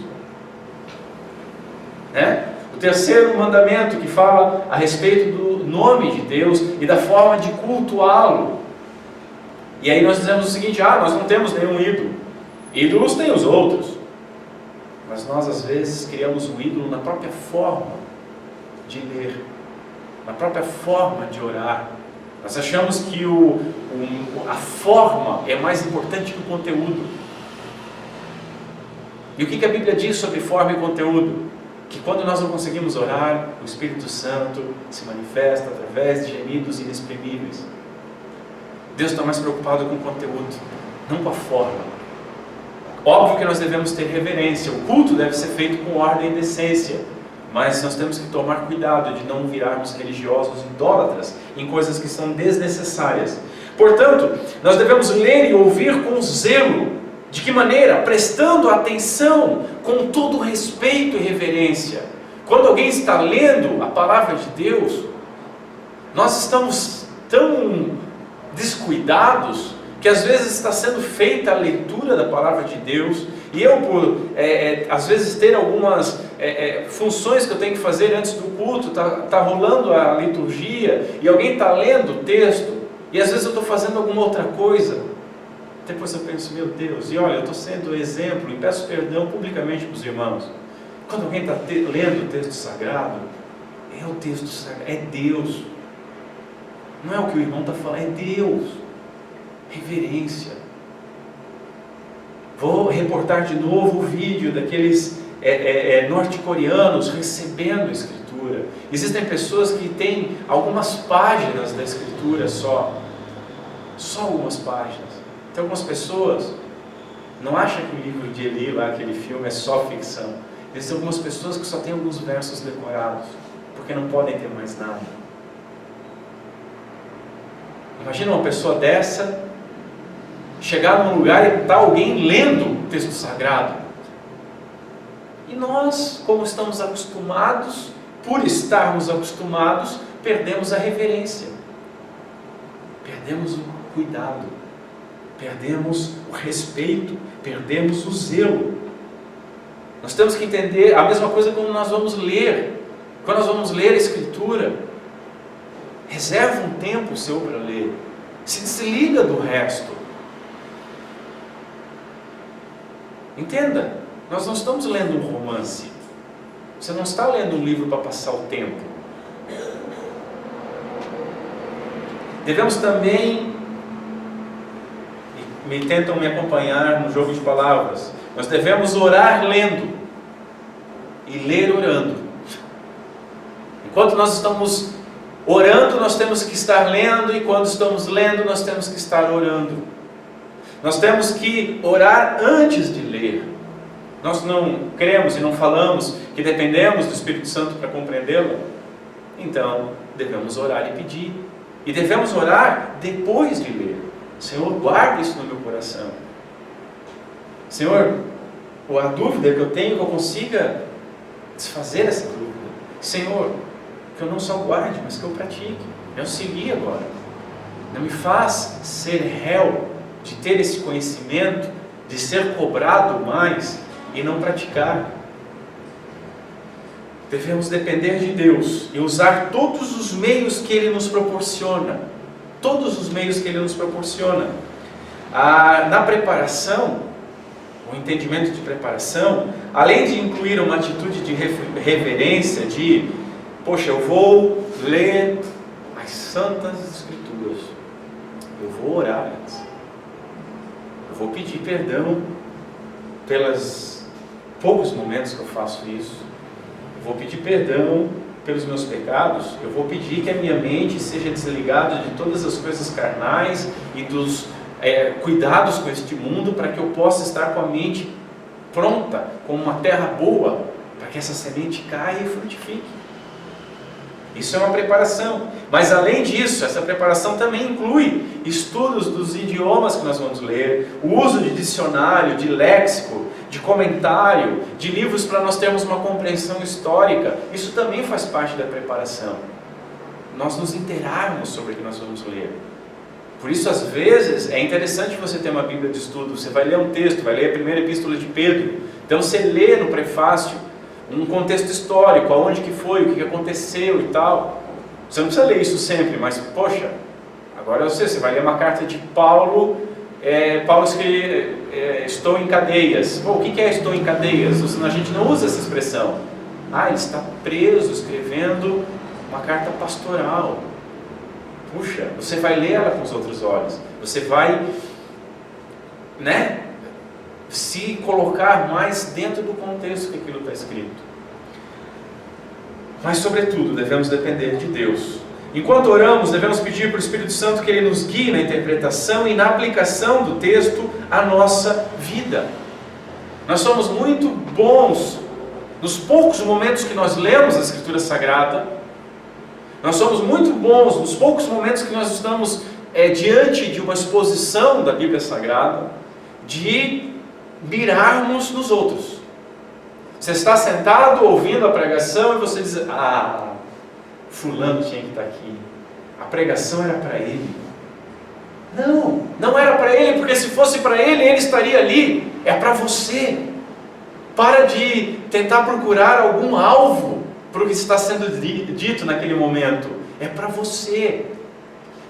O terceiro mandamento, que fala a respeito do nome de Deus e da forma de cultuá-lo. E aí nós dizemos o seguinte: nós não temos nenhum ídolo. Ídolos tem os outros. Mas nós às vezes criamos um ídolo na própria forma de ler, na própria forma de orar. Nós achamos que a forma é mais importante que o conteúdo. E o que a Bíblia diz sobre forma e conteúdo? Que quando nós não conseguimos orar, o Espírito Santo se manifesta através de gemidos inexprimíveis. Deus está mais preocupado com o conteúdo, não com a forma. Óbvio que nós devemos ter reverência, o culto deve ser feito com ordem e decência, mas nós temos que tomar cuidado de não virarmos religiosos idólatras em coisas que são desnecessárias. Portanto, nós devemos ler e ouvir com zelo. De que maneira? Prestando atenção, com todo respeito e reverência. Quando alguém está lendo a palavra de Deus, nós estamos tão descuidados que às vezes está sendo feita a leitura da palavra de Deus, e eu por às vezes ter algumas funções que eu tenho que fazer antes do culto, tá rolando a liturgia, e alguém está lendo o texto, e às vezes eu estou fazendo alguma outra coisa. Depois eu penso: meu Deus, e olha, eu estou sendo exemplo, e peço perdão publicamente para os irmãos. Quando alguém está lendo o texto sagrado, é o texto sagrado, é Deus. Não é o que o irmão está falando, é Deus. Reverência. Vou reportar de novo o vídeo daqueles norte-coreanos recebendo a Escritura. Existem pessoas que têm algumas páginas da Escritura só algumas páginas. Tem algumas pessoas, não acham que o livro de Eli, lá, aquele filme, é só ficção. Existem algumas pessoas que só têm alguns versos decorados, porque não podem ter mais nada. Imagina uma pessoa dessa chegar num lugar e está alguém lendo o texto sagrado. E nós, como estamos acostumados, por estarmos acostumados, perdemos a reverência, perdemos o cuidado, perdemos o respeito, perdemos o zelo. Nós temos que entender a mesma coisa quando nós vamos ler. Quando nós vamos ler a Escritura, reserva um tempo seu para ler, se desliga do resto. Entenda, nós não estamos lendo um romance, Você não está lendo um livro para passar o tempo. Devemos também, tentam me acompanhar no jogo de palavras, nós devemos orar lendo e ler orando. Enquanto nós estamos orando, nós temos que estar lendo, e quando estamos lendo, nós temos que estar orando. Nós temos que orar antes de ler. Nós não cremos e não falamos que dependemos do Espírito Santo para compreendê-la. Então, devemos orar e pedir. E devemos orar depois de ler. Senhor, guarda isso no meu coração. Senhor, a dúvida que eu tenho, que eu consiga desfazer essa dúvida. Senhor, que eu não só guarde, mas que eu pratique. Eu segui agora. Não me faz ser réu de ter esse conhecimento, de ser cobrado mais e não praticar. Devemos depender de Deus e usar todos os meios que Ele nos proporciona. Todos os meios que Ele nos proporciona. Na preparação, o entendimento de preparação, além de incluir uma atitude de reverência, de, poxa, eu vou ler as Santas Escrituras, eu vou orar antes, eu vou pedir perdão pelos poucos momentos que eu faço isso, eu vou pedir perdão pelos meus pecados, eu vou pedir que a minha mente seja desligada de todas as coisas carnais e dos cuidados com este mundo, para que eu possa estar com a mente pronta, como uma terra boa, para que essa semente caia e frutifique. Isso é uma preparação. Mas além disso, essa preparação também inclui estudos dos idiomas que nós vamos ler, o uso de dicionário, de léxico, de comentário, de livros para nós termos uma compreensão histórica. Isso também faz parte da preparação. Nós nos inteirarmos sobre o que nós vamos ler. Por isso, às vezes, é interessante você ter uma Bíblia de estudo. Você vai ler um texto, vai ler a primeira epístola de Pedro. Então você lê no prefácio um contexto histórico, aonde que foi, o que aconteceu e tal. Você não precisa ler isso sempre, mas, poxa, agora eu sei, você vai ler uma carta de Paulo, Paulo escreve, estou em cadeias. Pô, o que é estou em cadeias? A gente não usa essa expressão. Ele está preso, escrevendo uma carta pastoral. Puxa, você vai ler ela com os outros olhos. Você vai, se colocar mais dentro do contexto que aquilo está escrito. Mas, sobretudo, devemos depender de Deus. Enquanto oramos, devemos pedir para o Espírito Santo que Ele nos guie na interpretação e na aplicação do texto à nossa vida. Nós somos muito bons nos poucos momentos que nós lemos a Escritura Sagrada. Nós somos muito bons nos poucos momentos que nós estamos diante de uma exposição da Bíblia Sagrada, de mirarmos nos outros. Você está sentado ouvindo a pregação e você diz: fulano tinha que estar aqui, a pregação era para ele. Não era para ele, porque se fosse para ele, ele estaria ali. É para você. Para de tentar procurar algum alvo para o que está sendo dito naquele momento. É para você.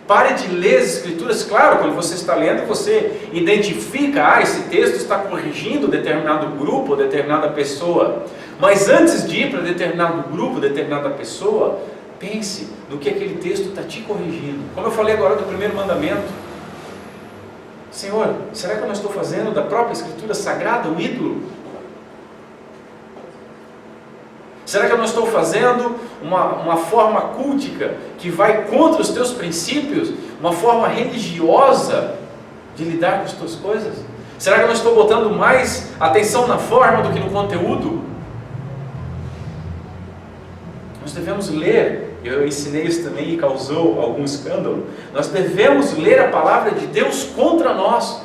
Pare de ler as Escrituras. Claro, quando você está lendo, você identifica, esse texto está corrigindo determinado grupo ou determinada pessoa. Mas antes de ir para determinado grupo, determinada pessoa, pense no que aquele texto está te corrigindo. Como eu falei agora do primeiro mandamento. Senhor, será que eu não estou fazendo da própria Escritura Sagrada um ídolo? Será que eu não estou fazendo uma forma cultica que vai contra os teus princípios? Uma forma religiosa de lidar com as tuas coisas? Será que eu não estou botando mais atenção na forma do que no conteúdo? Nós devemos ler, eu ensinei isso também e causou algum escândalo. Nós devemos ler a palavra de Deus contra nós.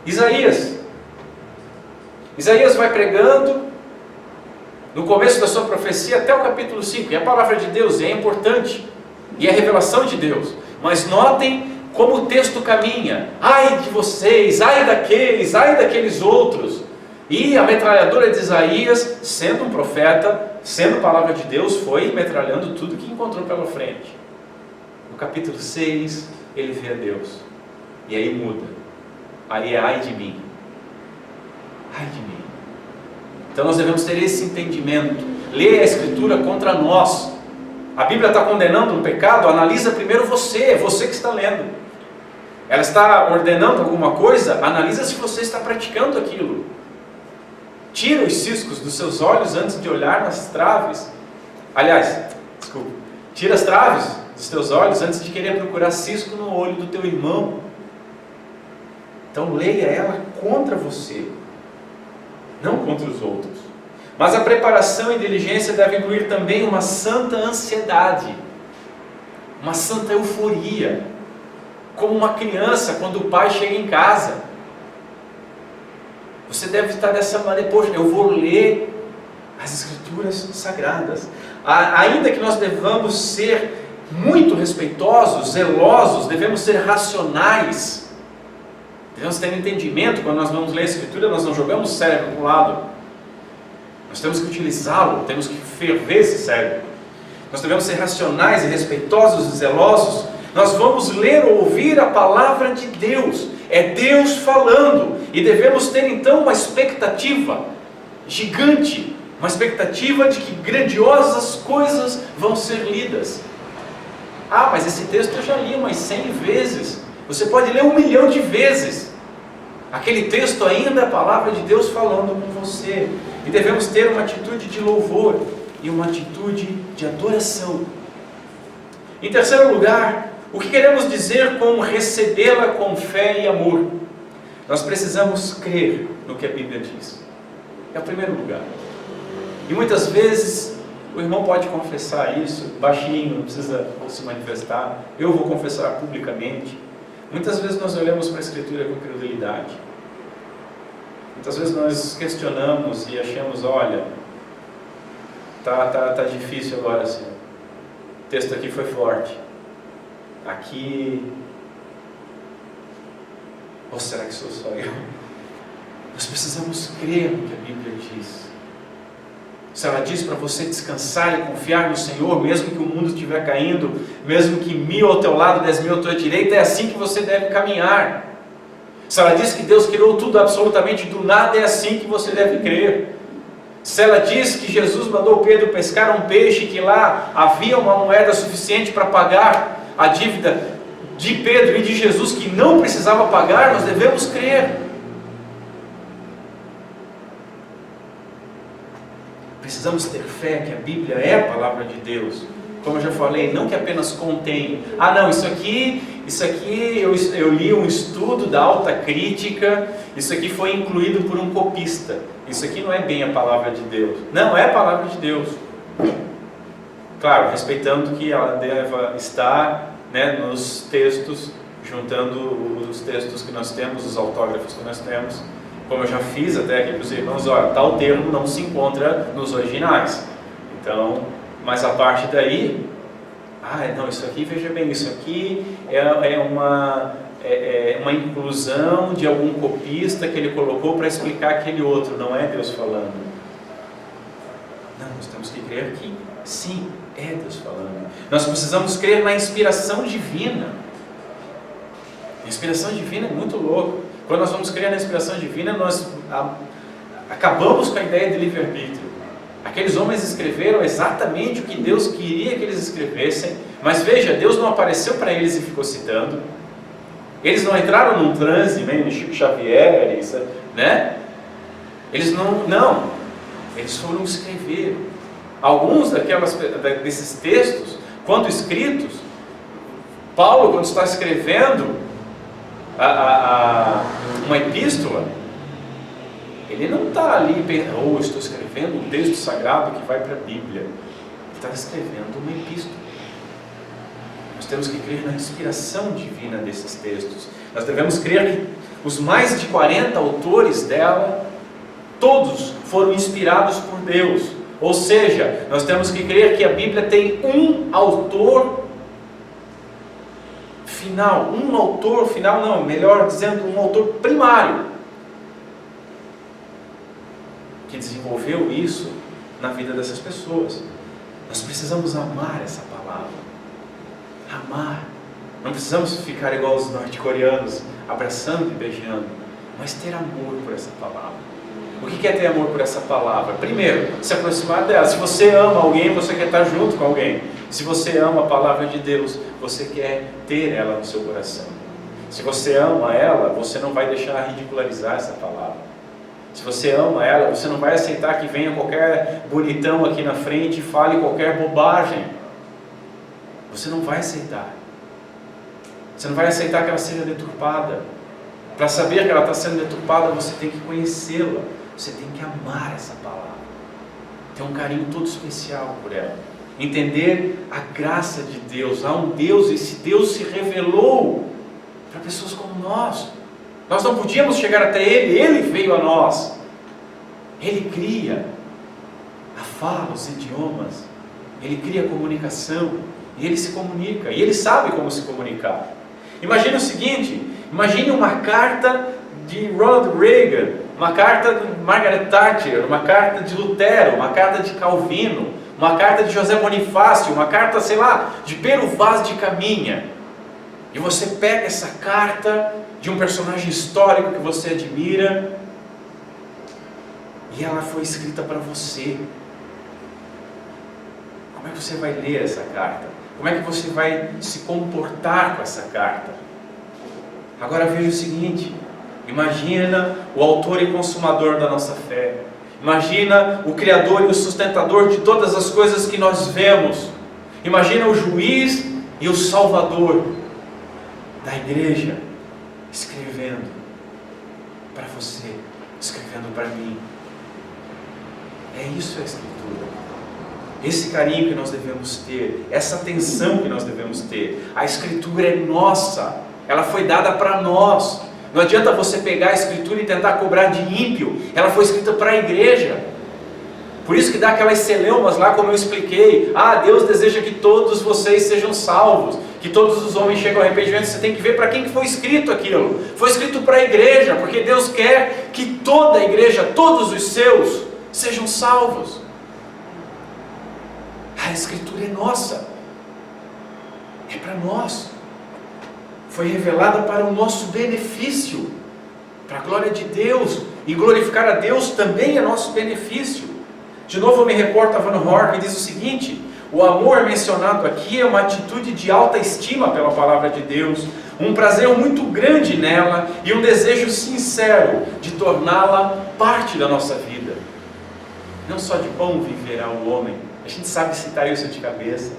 Isaías vai pregando no começo da sua profecia até o capítulo 5, e a palavra de Deus é importante, e é a revelação de Deus, mas notem como o texto caminha: ai de vocês, ai daqueles outros. E a metralhadora de Isaías, sendo um profeta, sendo palavra de Deus, foi metralhando tudo que encontrou pela frente. No capítulo 6, ele vê a Deus, e aí muda. Aí é ai de mim. Ai de mim. Então nós devemos ter esse entendimento. Leia a Escritura contra nós. A Bíblia está condenando um pecado, analisa primeiro você que está lendo. Ela está ordenando alguma coisa, analisa se você está praticando aquilo. Tira os ciscos dos seus olhos antes de olhar nas traves. Tira as traves dos teus olhos antes de querer procurar cisco no olho do teu irmão. Então leia ela contra você, não contra os outros. Mas a preparação e diligência deve incluir também uma santa ansiedade, uma santa euforia, como uma criança quando o pai chega em casa. Você deve estar dessa maneira: poxa, eu vou ler as Escrituras sagradas. Ainda que nós devamos ser muito respeitosos, zelosos, devemos ser racionais, devemos ter entendimento. Quando nós vamos ler a Escritura, nós não jogamos o cérebro para um lado. Nós temos que utilizá-lo, temos que ferver esse cérebro. Nós devemos ser racionais e respeitosos e zelosos. Nós vamos ler ou ouvir a palavra de Deus. É Deus falando. E devemos ter então uma expectativa gigante, uma expectativa de que grandiosas coisas vão ser lidas. Mas esse texto eu já li umas 100 vezes. Você pode ler 1 milhão de vezes. Aquele texto ainda é a palavra de Deus falando com você. E devemos ter uma atitude de louvor e uma atitude de adoração. Em terceiro lugar, o que queremos dizer com recebê-la com fé e amor? Nós precisamos crer no que a Bíblia diz. É o primeiro lugar. E muitas vezes o irmão pode confessar isso baixinho, não precisa se manifestar. Eu vou confessar publicamente. Muitas vezes nós olhamos para a Escritura com credulidade. Muitas vezes nós questionamos e achamos: olha, tá difícil agora assim. O texto aqui foi forte. Aqui, ou será que sou só eu? Nós precisamos crer no que a Bíblia diz. Se ela diz para você descansar e confiar no Senhor, mesmo que o mundo estiver caindo, mesmo que 1000 ao teu lado, 10.000 à tua direita, é assim que você deve caminhar. Se ela diz que Deus criou tudo absolutamente do nada, é assim que você deve crer. Se ela diz que Jesus mandou Pedro pescar um peixe, que lá havia uma moeda suficiente para pagar a dívida de Pedro e de Jesus, que não precisava pagar, nós devemos crer. Precisamos ter fé que a Bíblia é a palavra de Deus. Como eu já falei, não que apenas contém. Não, isso aqui eu li um estudo da alta crítica, isso aqui foi incluído por um copista. Isso aqui não é bem a palavra de Deus. Não, é a palavra de Deus. Claro, respeitando que ela deva estar, nos textos, juntando os textos que nós temos, os autógrafos que nós temos. Como eu já fiz até aqui para os irmãos: olha, tal termo não se encontra nos originais. Então, mas a partir daí, não, isso aqui, veja bem, isso aqui é uma inclusão de algum copista que ele colocou para explicar aquele outro, não é Deus falando. Não, nós temos que crer que sim, é Deus falando. Nós precisamos crer na inspiração divina. A inspiração divina é muito louco. Quando nós vamos crer na inspiração divina, nós acabamos com a ideia de livre-arbítrio. Aqueles homens escreveram exatamente o que Deus queria que eles escrevessem, mas veja, Deus não apareceu para eles e ficou citando. Eles não entraram num transe meio de Chico Xavier, Eles não. Eles foram escrever. Alguns desses textos, quando escritos, Paulo, quando está escrevendo uma epístola, ele não está ali pensando: estou escrevendo um texto sagrado que vai para a Bíblia. Ele está escrevendo uma epístola. Nós temos que crer na inspiração divina desses textos. Nós devemos crer que os mais de 40 autores dela, todos foram inspirados por Deus. Ou seja, nós temos que crer que a Bíblia tem um autor final. Melhor dizendo, um autor primário, que desenvolveu isso na vida dessas pessoas. Nós precisamos amar essa palavra. Amar. Não precisamos ficar igual os norte-coreanos, abraçando e beijando, mas ter amor por essa palavra. O que é ter amor por essa palavra? Primeiro, se aproximar dela. Se você ama alguém, você quer estar junto com alguém. Se você ama a palavra de Deus, você quer ter ela no seu coração. Se você ama ela, você não vai deixar ridicularizar essa palavra. Se você ama ela, você não vai aceitar que venha qualquer bonitão aqui na frente e fale qualquer bobagem. Você não vai aceitar. Você não vai aceitar que ela seja deturpada. Para saber que ela está sendo deturpada, você tem que conhecê-la. Você tem que amar essa palavra. Ter um carinho todo especial por ela. Entender a graça de Deus. Há um Deus, esse Deus se revelou para pessoas como nós. Nós não podíamos chegar até Ele, Ele veio a nós. Ele cria a fala, os idiomas. Ele cria a comunicação. E Ele se comunica. E Ele sabe como se comunicar. Imagine o seguinte, imagine uma carta de Ronald Reagan, uma carta de Margaret Thatcher, uma carta de Lutero, uma carta de Calvino, uma carta de José Bonifácio, uma carta, sei lá, de Pero Vaz de Caminha. E você pega essa carta de um personagem histórico que você admira e ela foi escrita para você. Como é que você vai ler essa carta? Como é que você vai se comportar com essa carta? Agora veja o seguinte, imagina o autor e consumador da nossa fé. Imagina o Criador e o sustentador de todas as coisas que nós vemos. Imagina o juiz e o salvador da igreja escrevendo para você, escrevendo para mim. É isso a Escritura. Esse carinho que nós devemos ter, essa atenção que nós devemos ter. A Escritura é nossa, ela foi dada para nós. Não adianta você pegar a Escritura e tentar cobrar de ímpio. Ela foi escrita para a igreja. Por isso que dá aquelas celeumas lá, como eu expliquei. Deus deseja que todos vocês sejam salvos, que todos os homens cheguem ao arrependimento. Você tem que ver para quem que foi escrito aquilo. Foi escrito para a igreja, porque Deus quer que toda a igreja, todos os seus, sejam salvos. A Escritura é nossa. É para nós. Foi revelada para o nosso benefício, para a glória de Deus, e glorificar a Deus também é nosso benefício. De novo eu me reporto a Van Horn, que diz o seguinte: o amor mencionado aqui é uma atitude de alta estima pela palavra de Deus, um prazer muito grande nela e um desejo sincero de torná-la parte da nossa vida. Não só de pão viverá o homem, a gente sabe citar isso de cabeça,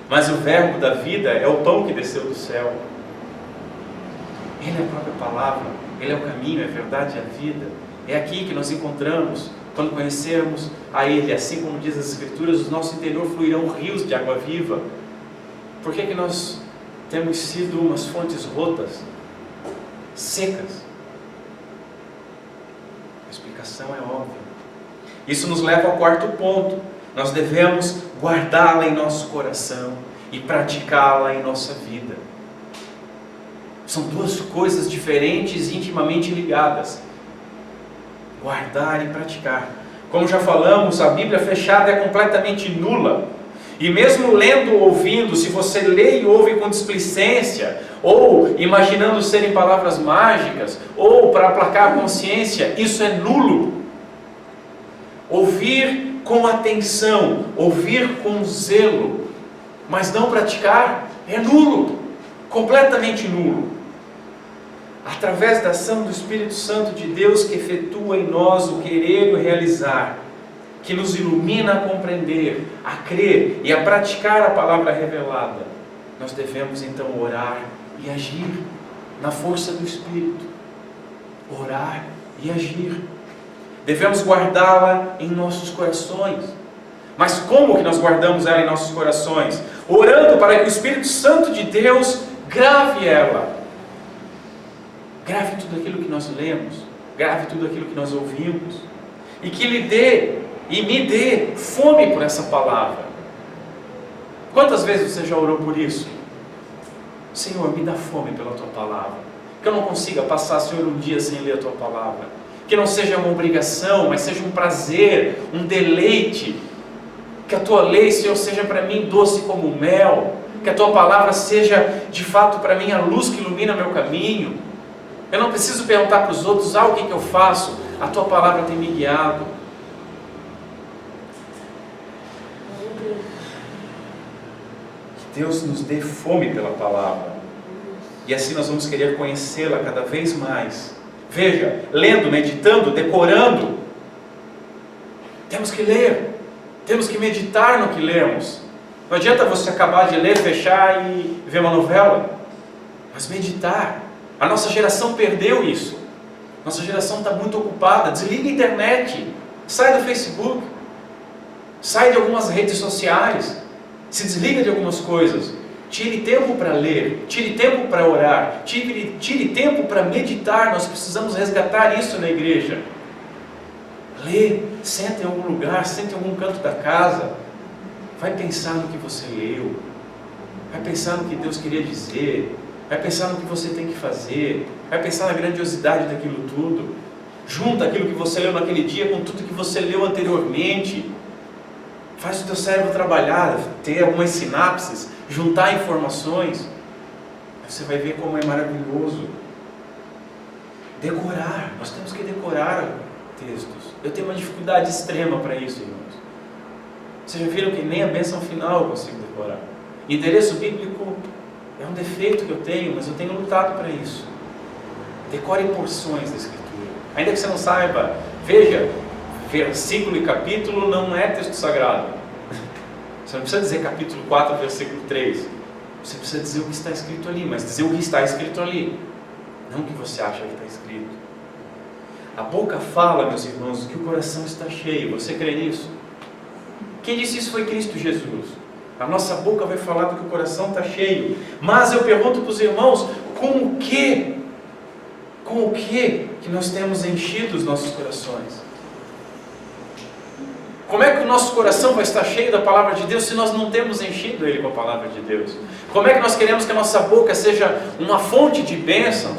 mas o verbo da vida é o pão que desceu do céu. Ele é a própria palavra, Ele é o caminho, é a verdade e a vida. É aqui que nós encontramos, quando conhecermos a Ele, assim como diz as Escrituras, do nosso interior fluirão rios de água viva. Por que nós temos sido umas fontes rotas, secas? A explicação é óbvia. Isso nos leva ao quarto ponto. Nós devemos guardá-la em nosso coração e praticá-la em nossa vida. São duas coisas diferentes e intimamente ligadas. Guardar e praticar. Como já falamos, a Bíblia fechada é completamente nula. E mesmo lendo ou ouvindo, se você lê e ouve com displicência, ou imaginando serem palavras mágicas, ou para aplacar a consciência, isso é nulo. Ouvir com atenção, ouvir com zelo, mas não praticar, é nulo. Completamente nulo. Através da ação do Espírito Santo de Deus que efetua em nós o querer e o realizar, que nos ilumina a compreender, a crer e a praticar a palavra revelada, nós devemos então orar e agir na força do Espírito. Orar e agir. Devemos guardá-la em nossos corações. Mas como que nós guardamos ela em nossos corações? Orando para que o Espírito Santo de Deus grave ela. Grave tudo aquilo que nós lemos, grave tudo aquilo que nós ouvimos, e que lhe dê e me dê fome por essa palavra. Quantas vezes você já orou por isso? Senhor, me dá fome pela tua palavra, que eu não consiga passar, Senhor, um dia sem ler a tua palavra, que não seja uma obrigação, mas seja um prazer, um deleite, que a tua lei, Senhor, seja para mim doce como mel, que a tua palavra seja de fato para mim a luz que ilumina meu caminho. Eu não preciso perguntar para os outros, o que eu faço? A tua palavra tem me guiado. Que Deus nos dê fome pela palavra. E assim nós vamos querer conhecê-la cada vez mais. Veja, lendo, meditando, decorando. Temos que ler. Temos que meditar no que lemos. Não adianta você acabar de ler, fechar e ver uma novela. Mas meditar. A nossa geração perdeu isso. Nossa geração está muito ocupada. Desliga a internet. Sai do Facebook. Sai de algumas redes sociais. Se desliga de algumas coisas. Tire tempo para ler. Tire tempo para orar. Tire tempo para meditar. Nós precisamos resgatar isso na igreja. Lê. Senta em algum lugar. Senta em algum canto da casa. Vai pensar no que você leu. Vai pensar no que Deus queria dizer. Vai pensar no que você tem que fazer. Vai pensar na grandiosidade daquilo tudo. Junta aquilo que você leu naquele dia com tudo que você leu anteriormente. Faz o teu cérebro trabalhar, ter algumas sinapses, juntar informações. Aí você vai ver como é maravilhoso. Decorar. Nós temos que decorar textos. Eu tenho uma dificuldade extrema para isso, irmãos. Vocês já viram que nem a bênção final eu consigo decorar. Endereço bíblico é um defeito que eu tenho, mas eu tenho lutado para isso. Decore porções da Escritura. Ainda que você não saiba, veja, versículo e capítulo não é texto sagrado. Você não precisa dizer capítulo 4, versículo 3. Você precisa dizer o que está escrito ali, mas dizer o que está escrito ali. Não o que você acha que está escrito. A boca fala, meus irmãos, que o coração está cheio. Você crê nisso? Quem disse isso foi Cristo Jesus. A nossa boca vai falar do que o coração está cheio. Mas eu pergunto para os irmãos, com o que que nós temos enchido os nossos corações? Como é que o nosso coração vai estar cheio da palavra de Deus se nós não temos enchido ele com a palavra de Deus? Como é que nós queremos que a nossa boca seja uma fonte de bênçãos?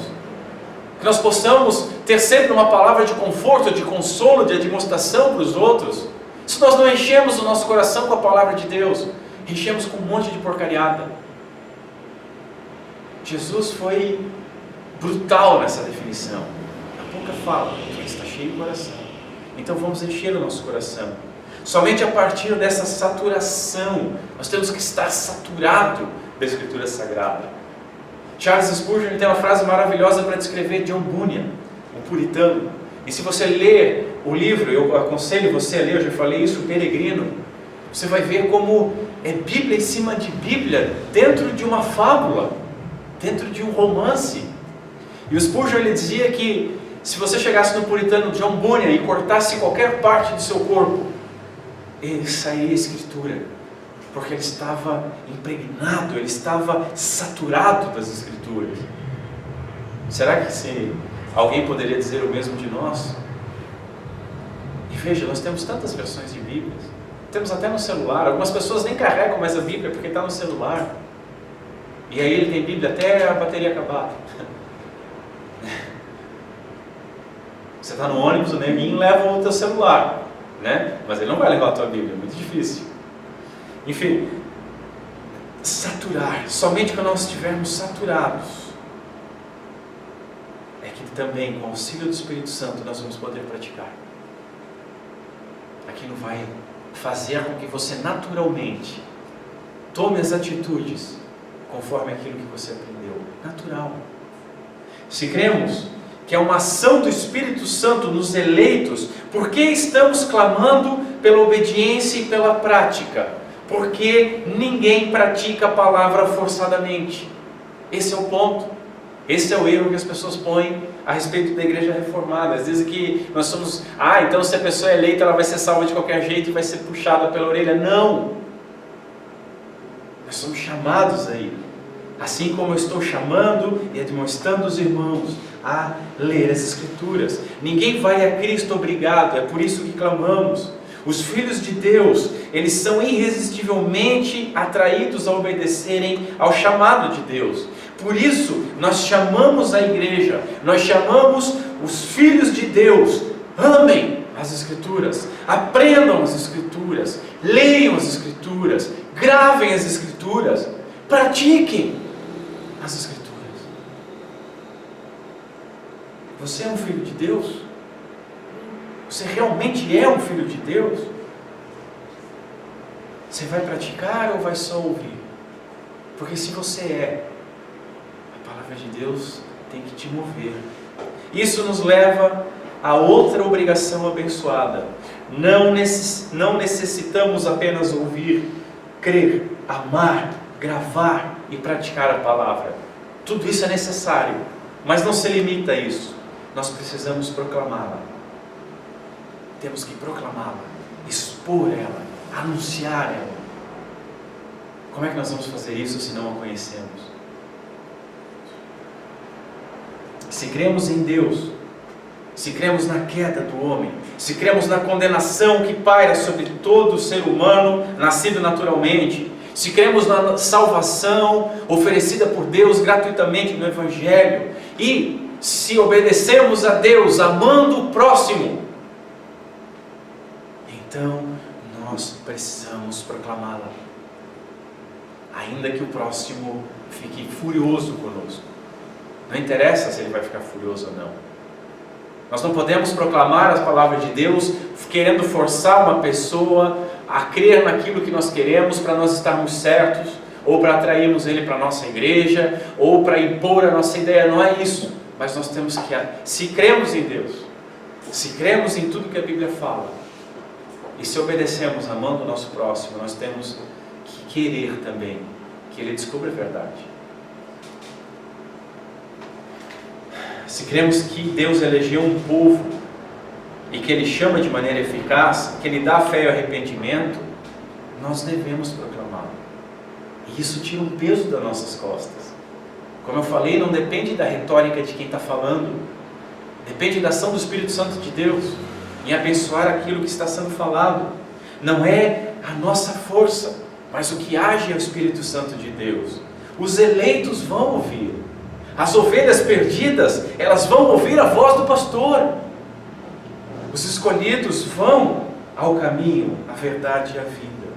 Que nós possamos ter sempre uma palavra de conforto, de consolo, de admoestação para os outros? Se nós não enchemos o nosso coração com a palavra de Deus, enchemos com um monte de porcariada. Jesus foi brutal nessa definição. A boca fala, porque está cheio o coração. Então vamos encher o nosso coração. Somente a partir dessa saturação, nós temos que estar saturado da Escritura Sagrada. Charles Spurgeon tem uma frase maravilhosa para descrever John Bunyan, um puritano. E se você ler o livro, eu aconselho você a ler, eu já falei isso, O Peregrino, você vai ver como é Bíblia em cima de Bíblia, dentro de uma fábula, dentro de um romance. E o Spurgeon ele dizia que se você chegasse no puritano John Bunyan e cortasse qualquer parte do seu corpo, ele sairia Escritura, porque ele estava impregnado, ele estava saturado das Escrituras. Será que se alguém poderia dizer o mesmo de nós? E veja, nós temos tantas versões de Bíblias, temos até no celular. Algumas pessoas nem carregam mais a Bíblia porque está no celular, e aí ele tem Bíblia até a bateria acabar. Você está no ônibus, o neguinho leva o teu celular, né? Mas ele não vai levar a tua Bíblia, é muito difícil. Enfim, saturar. Somente quando nós estivermos saturados é que também, com o auxílio do Espírito Santo, nós vamos poder praticar. Aquilo vai fazer com que você naturalmente tome as atitudes conforme aquilo que você aprendeu. Natural. Se cremos que é uma ação do Espírito Santo nos eleitos, por que estamos clamando pela obediência e pela prática? Porque ninguém pratica a palavra forçadamente. Esse é o ponto. Esse é o erro que as pessoas põem a respeito da igreja reformada. Às vezes que nós somos, então se a pessoa é eleita, ela vai ser salva de qualquer jeito e vai ser puxada pela orelha. Não! Nós somos chamados aí. Assim como eu estou chamando e admoestando os irmãos a ler as Escrituras. Ninguém vai a Cristo obrigado, é por isso que clamamos. Os filhos de Deus, eles são irresistivelmente atraídos a obedecerem ao chamado de Deus. Por isso, nós chamamos a igreja, nós chamamos os filhos de Deus, amem as Escrituras, aprendam as Escrituras, leiam as Escrituras, gravem as Escrituras, pratiquem as Escrituras. Você é um filho de Deus? Você realmente é um filho de Deus? Você vai praticar ou vai só ouvir? Porque se você é, a palavra de Deus tem que te mover. Isso nos leva a outra obrigação abençoada. Não necessitamos apenas ouvir, crer, amar, gravar e praticar a palavra. Tudo isso é necessário, mas não se limita a isso. Nós precisamos proclamá-la. Temos que proclamá-la, expor ela, anunciar ela. Como é que nós vamos fazer isso se não a conhecemos? Se cremos em Deus, se cremos na queda do homem, se cremos na condenação que paira sobre todo ser humano nascido naturalmente, se cremos na salvação oferecida por Deus gratuitamente no Evangelho, e se obedecemos a Deus amando o próximo, então nós precisamos proclamá-la, ainda que o próximo fique furioso conosco. Não interessa se ele vai ficar furioso ou não. Nós não podemos proclamar as palavras de Deus querendo forçar uma pessoa a crer naquilo que nós queremos para nós estarmos certos, ou para atrairmos ele para a nossa igreja, ou para impor a nossa ideia. Não é isso. Mas nós temos que, se cremos em Deus, se cremos em tudo que a Bíblia fala, e se obedecemos amando o nosso próximo, nós temos que querer também que ele descubra a verdade. Se cremos que Deus elegeu um povo e que Ele chama de maneira eficaz, que Ele dá fé e arrependimento, nós devemos proclamá-lo. E isso tira um peso das nossas costas. Como eu falei, não depende da retórica de quem está falando, depende da ação do Espírito Santo de Deus em abençoar aquilo que está sendo falado. Não é a nossa força, mas o que age é o Espírito Santo de Deus. Os eleitos vão ouvir. As ovelhas perdidas, elas vão ouvir a voz do pastor. Os escolhidos vão ao caminho, à verdade e à vida.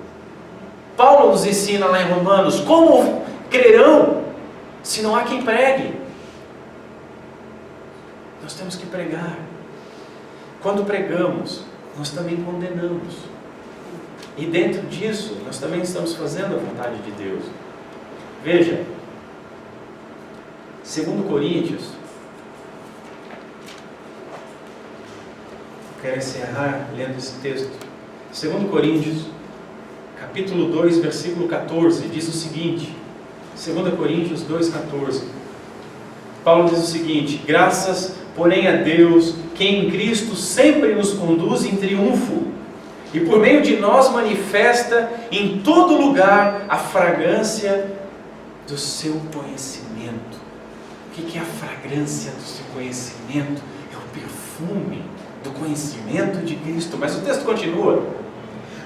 Paulo nos ensina lá em Romanos, como crerão se não há quem pregue? Nós temos que pregar. Quando pregamos, nós também condenamos. E dentro disso, nós também estamos fazendo a vontade de Deus. Veja, 2 Coríntios, quero encerrar lendo esse texto. 2 Coríntios, capítulo 2, versículo 14, diz o seguinte, 2 Coríntios 2,14, Paulo diz o seguinte: graças, porém, a Deus, que em Cristo sempre nos conduz em triunfo, e por meio de nós manifesta em todo lugar a fragrância do seu conhecimento. O que é a fragrância do seu conhecimento? É o perfume do conhecimento de Cristo. Mas o texto continua: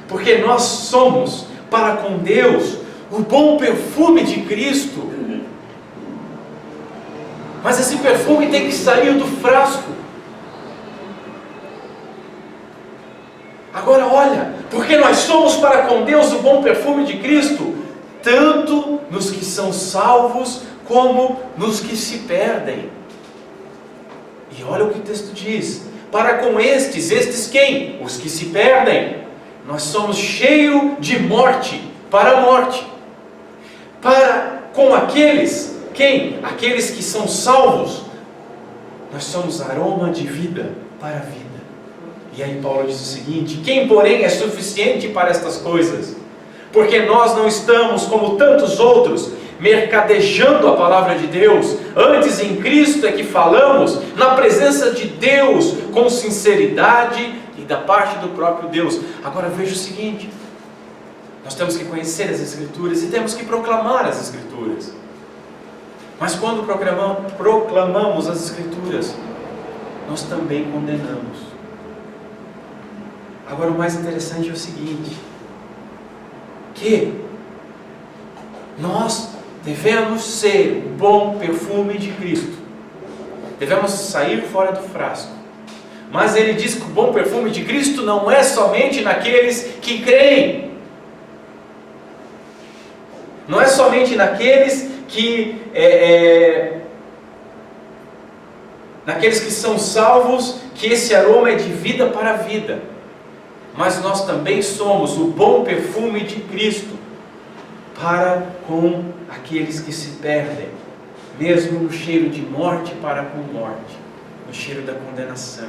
porque nós somos para com Deus o bom perfume de Cristo. Mas esse perfume tem que sair do frasco. Agora olha, porque nós somos para com Deus o bom perfume de Cristo, tanto nos que são salvos, como nos que se perdem. E olha o que o texto diz: para com estes quem? Os que se perdem. Nós somos cheios de morte, para a morte. Para com aqueles, quem? Aqueles que são salvos, nós somos aroma de vida, para a vida. E aí Paulo diz o seguinte: quem porém é suficiente para estas coisas? Porque nós não estamos como tantos outros, mercadejando a palavra de Deus. Antes em Cristo é que falamos na presença de Deus, com sinceridade e da parte do próprio Deus. Agora veja o seguinte: nós temos que conhecer as Escrituras e temos que proclamar as Escrituras. Mas quando proclamamos as Escrituras, nós também condenamos. Agora o mais interessante é o seguinte: que nós devemos ser o bom perfume de Cristo. Devemos sair fora do frasco. Mas ele diz que o bom perfume de Cristo não é somente naqueles que creem. Não é somente naqueles que naqueles que são salvos, que esse aroma é de vida para vida. Mas nós também somos o bom perfume de Cristo para com aqueles que se perdem, mesmo no cheiro de morte para com morte, no cheiro da condenação.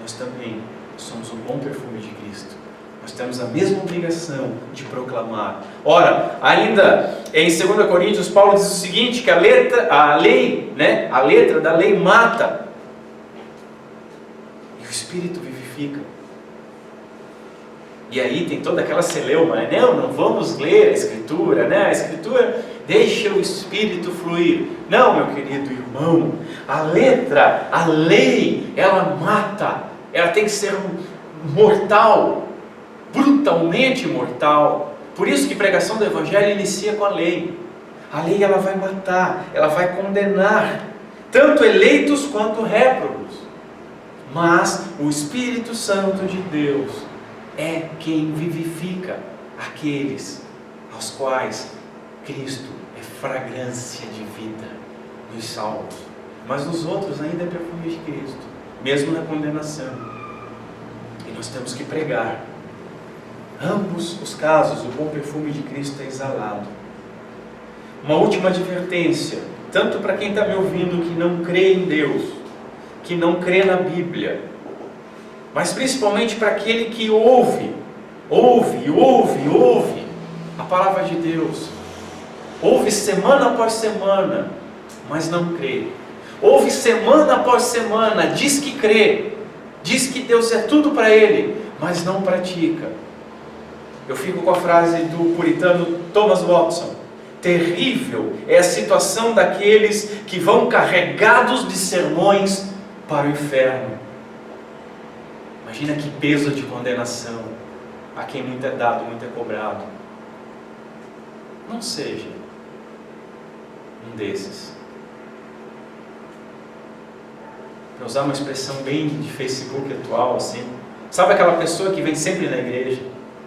Nós também somos o bom perfume de Cristo. Nós temos a mesma obrigação de proclamar. Ora, ainda em 2 Coríntios, Paulo diz o seguinte, que a letra da lei mata, e o Espírito vivifica. E aí tem toda aquela celeuma, né? Não vamos ler a Escritura, né? A Escritura deixa o Espírito fluir. Não, meu querido irmão, a lei, ela mata, ela tem que ser mortal, brutalmente mortal. Por isso que a pregação do Evangelho inicia com a lei. A lei, ela vai matar, ela vai condenar, tanto eleitos quanto réprobos. Mas o Espírito Santo de Deus é quem vivifica aqueles aos quais Cristo é fragrância de vida, nos salvos. Mas nos outros ainda é perfume de Cristo, mesmo na condenação. E nós temos que pregar. Ambos os casos, o bom perfume de Cristo é exalado. Uma última advertência, tanto para quem está me ouvindo que não crê em Deus, que não crê na Bíblia, mas principalmente para aquele que ouve a palavra de Deus, ouve semana após semana, mas não crê, ouve semana após semana, diz que crê, diz que Deus é tudo para ele, mas não pratica. Eu fico com a frase do puritano Thomas Watson: terrível é a situação daqueles que vão carregados de sermões para o inferno. Imagina que peso de condenação a quem muito é dado, muito é cobrado. Não seja um desses. Para usar uma expressão bem de Facebook atual, assim, sabe aquela pessoa que vem sempre na igreja,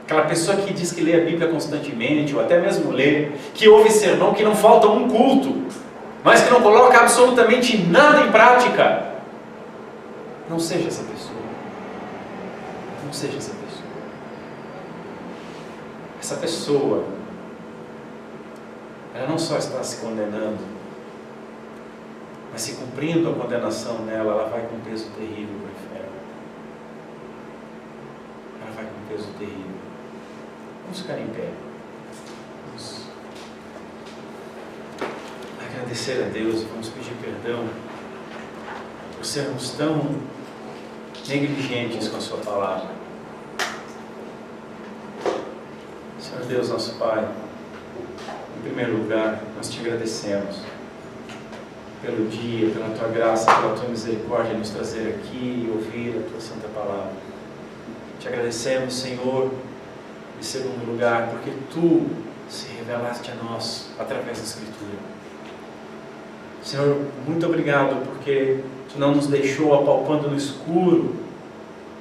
aquela pessoa que diz que lê a Bíblia constantemente, ou até mesmo lê, que ouve sermão, que não falta um culto, mas que não coloca absolutamente nada em prática? Não seja essa pessoa. Não seja essa pessoa. Essa pessoa, ela não só está se condenando, mas se cumprindo a condenação nela, ela vai com um peso terrível para o inferno. Ela vai com um peso terrível. Vamos ficar em pé. Vamos agradecer a Deus e vamos pedir perdão por sermos tão negligentes com a sua palavra. Senhor Deus, nosso Pai, em primeiro lugar, nós te agradecemos pelo dia, pela tua graça, pela tua misericórdia em nos trazer aqui e ouvir a tua santa palavra. Te agradecemos, Senhor, em segundo lugar, porque tu se revelaste a nós através da Escritura. Senhor, muito obrigado porque tu não nos deixou apalpando no escuro,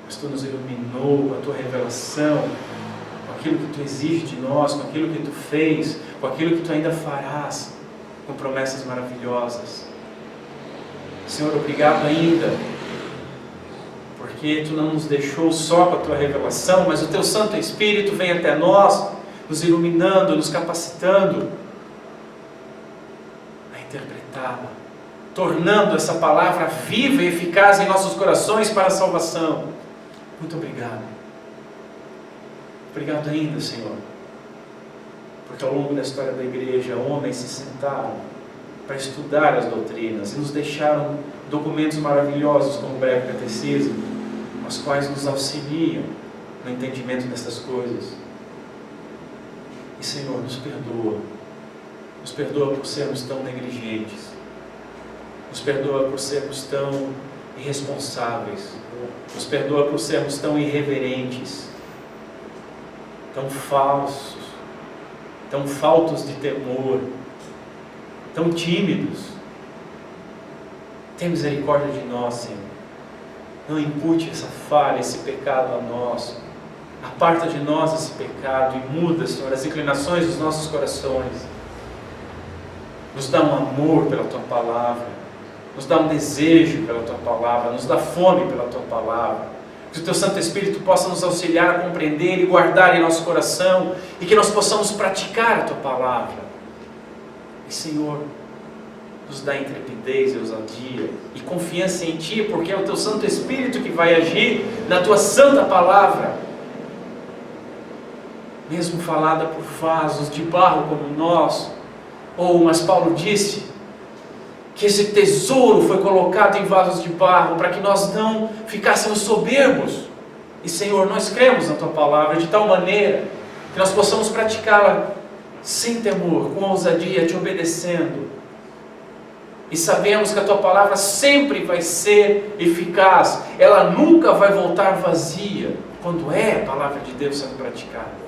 mas tu nos iluminou com a tua revelação, com aquilo que tu exige de nós, com aquilo que tu fez, com aquilo que tu ainda farás, com promessas maravilhosas. Senhor, obrigado ainda, porque tu não nos deixou só com a tua revelação, mas o teu Santo Espírito vem até nós, nos iluminando, nos capacitando a interpretá-la, tornando essa palavra viva e eficaz em nossos corações para a salvação. Muito obrigado. Obrigado ainda, Senhor, porque ao longo da história da igreja, homens se sentaram para estudar as doutrinas e nos deixaram documentos maravilhosos como o breve catecismo, os quais nos auxiliam no entendimento dessas coisas. E, Senhor, nos perdoa por sermos tão negligentes, nos perdoa por sermos tão irresponsáveis, nos perdoa por sermos tão irreverentes, tão falsos, tão faltos de temor, tão tímidos. Tem misericórdia de nós, Senhor. Não impute essa falha, esse pecado a nós. Aparta de nós esse pecado e muda, Senhor, as inclinações dos nossos corações. Nos dá um amor pela Tua Palavra. nos dá um desejo pela Tua Palavra, nos dá fome pela Tua Palavra. Que o Teu Santo Espírito possa nos auxiliar a compreender e guardar em nosso coração, e que nós possamos praticar a Tua Palavra. E Senhor, nos dá intrepidez e ousadia e confiança em Ti, porque é o Teu Santo Espírito que vai agir na Tua Santa Palavra, mesmo falada por vasos de barro como nós. Mas Paulo disse que esse tesouro foi colocado em vasos de barro para que nós não ficássemos soberbos. E Senhor, nós cremos na Tua Palavra de tal maneira que nós possamos praticá-la sem temor, com ousadia, Te obedecendo. E sabemos que a Tua Palavra sempre vai ser eficaz, ela nunca vai voltar vazia, quando é a Palavra de Deus sendo praticada.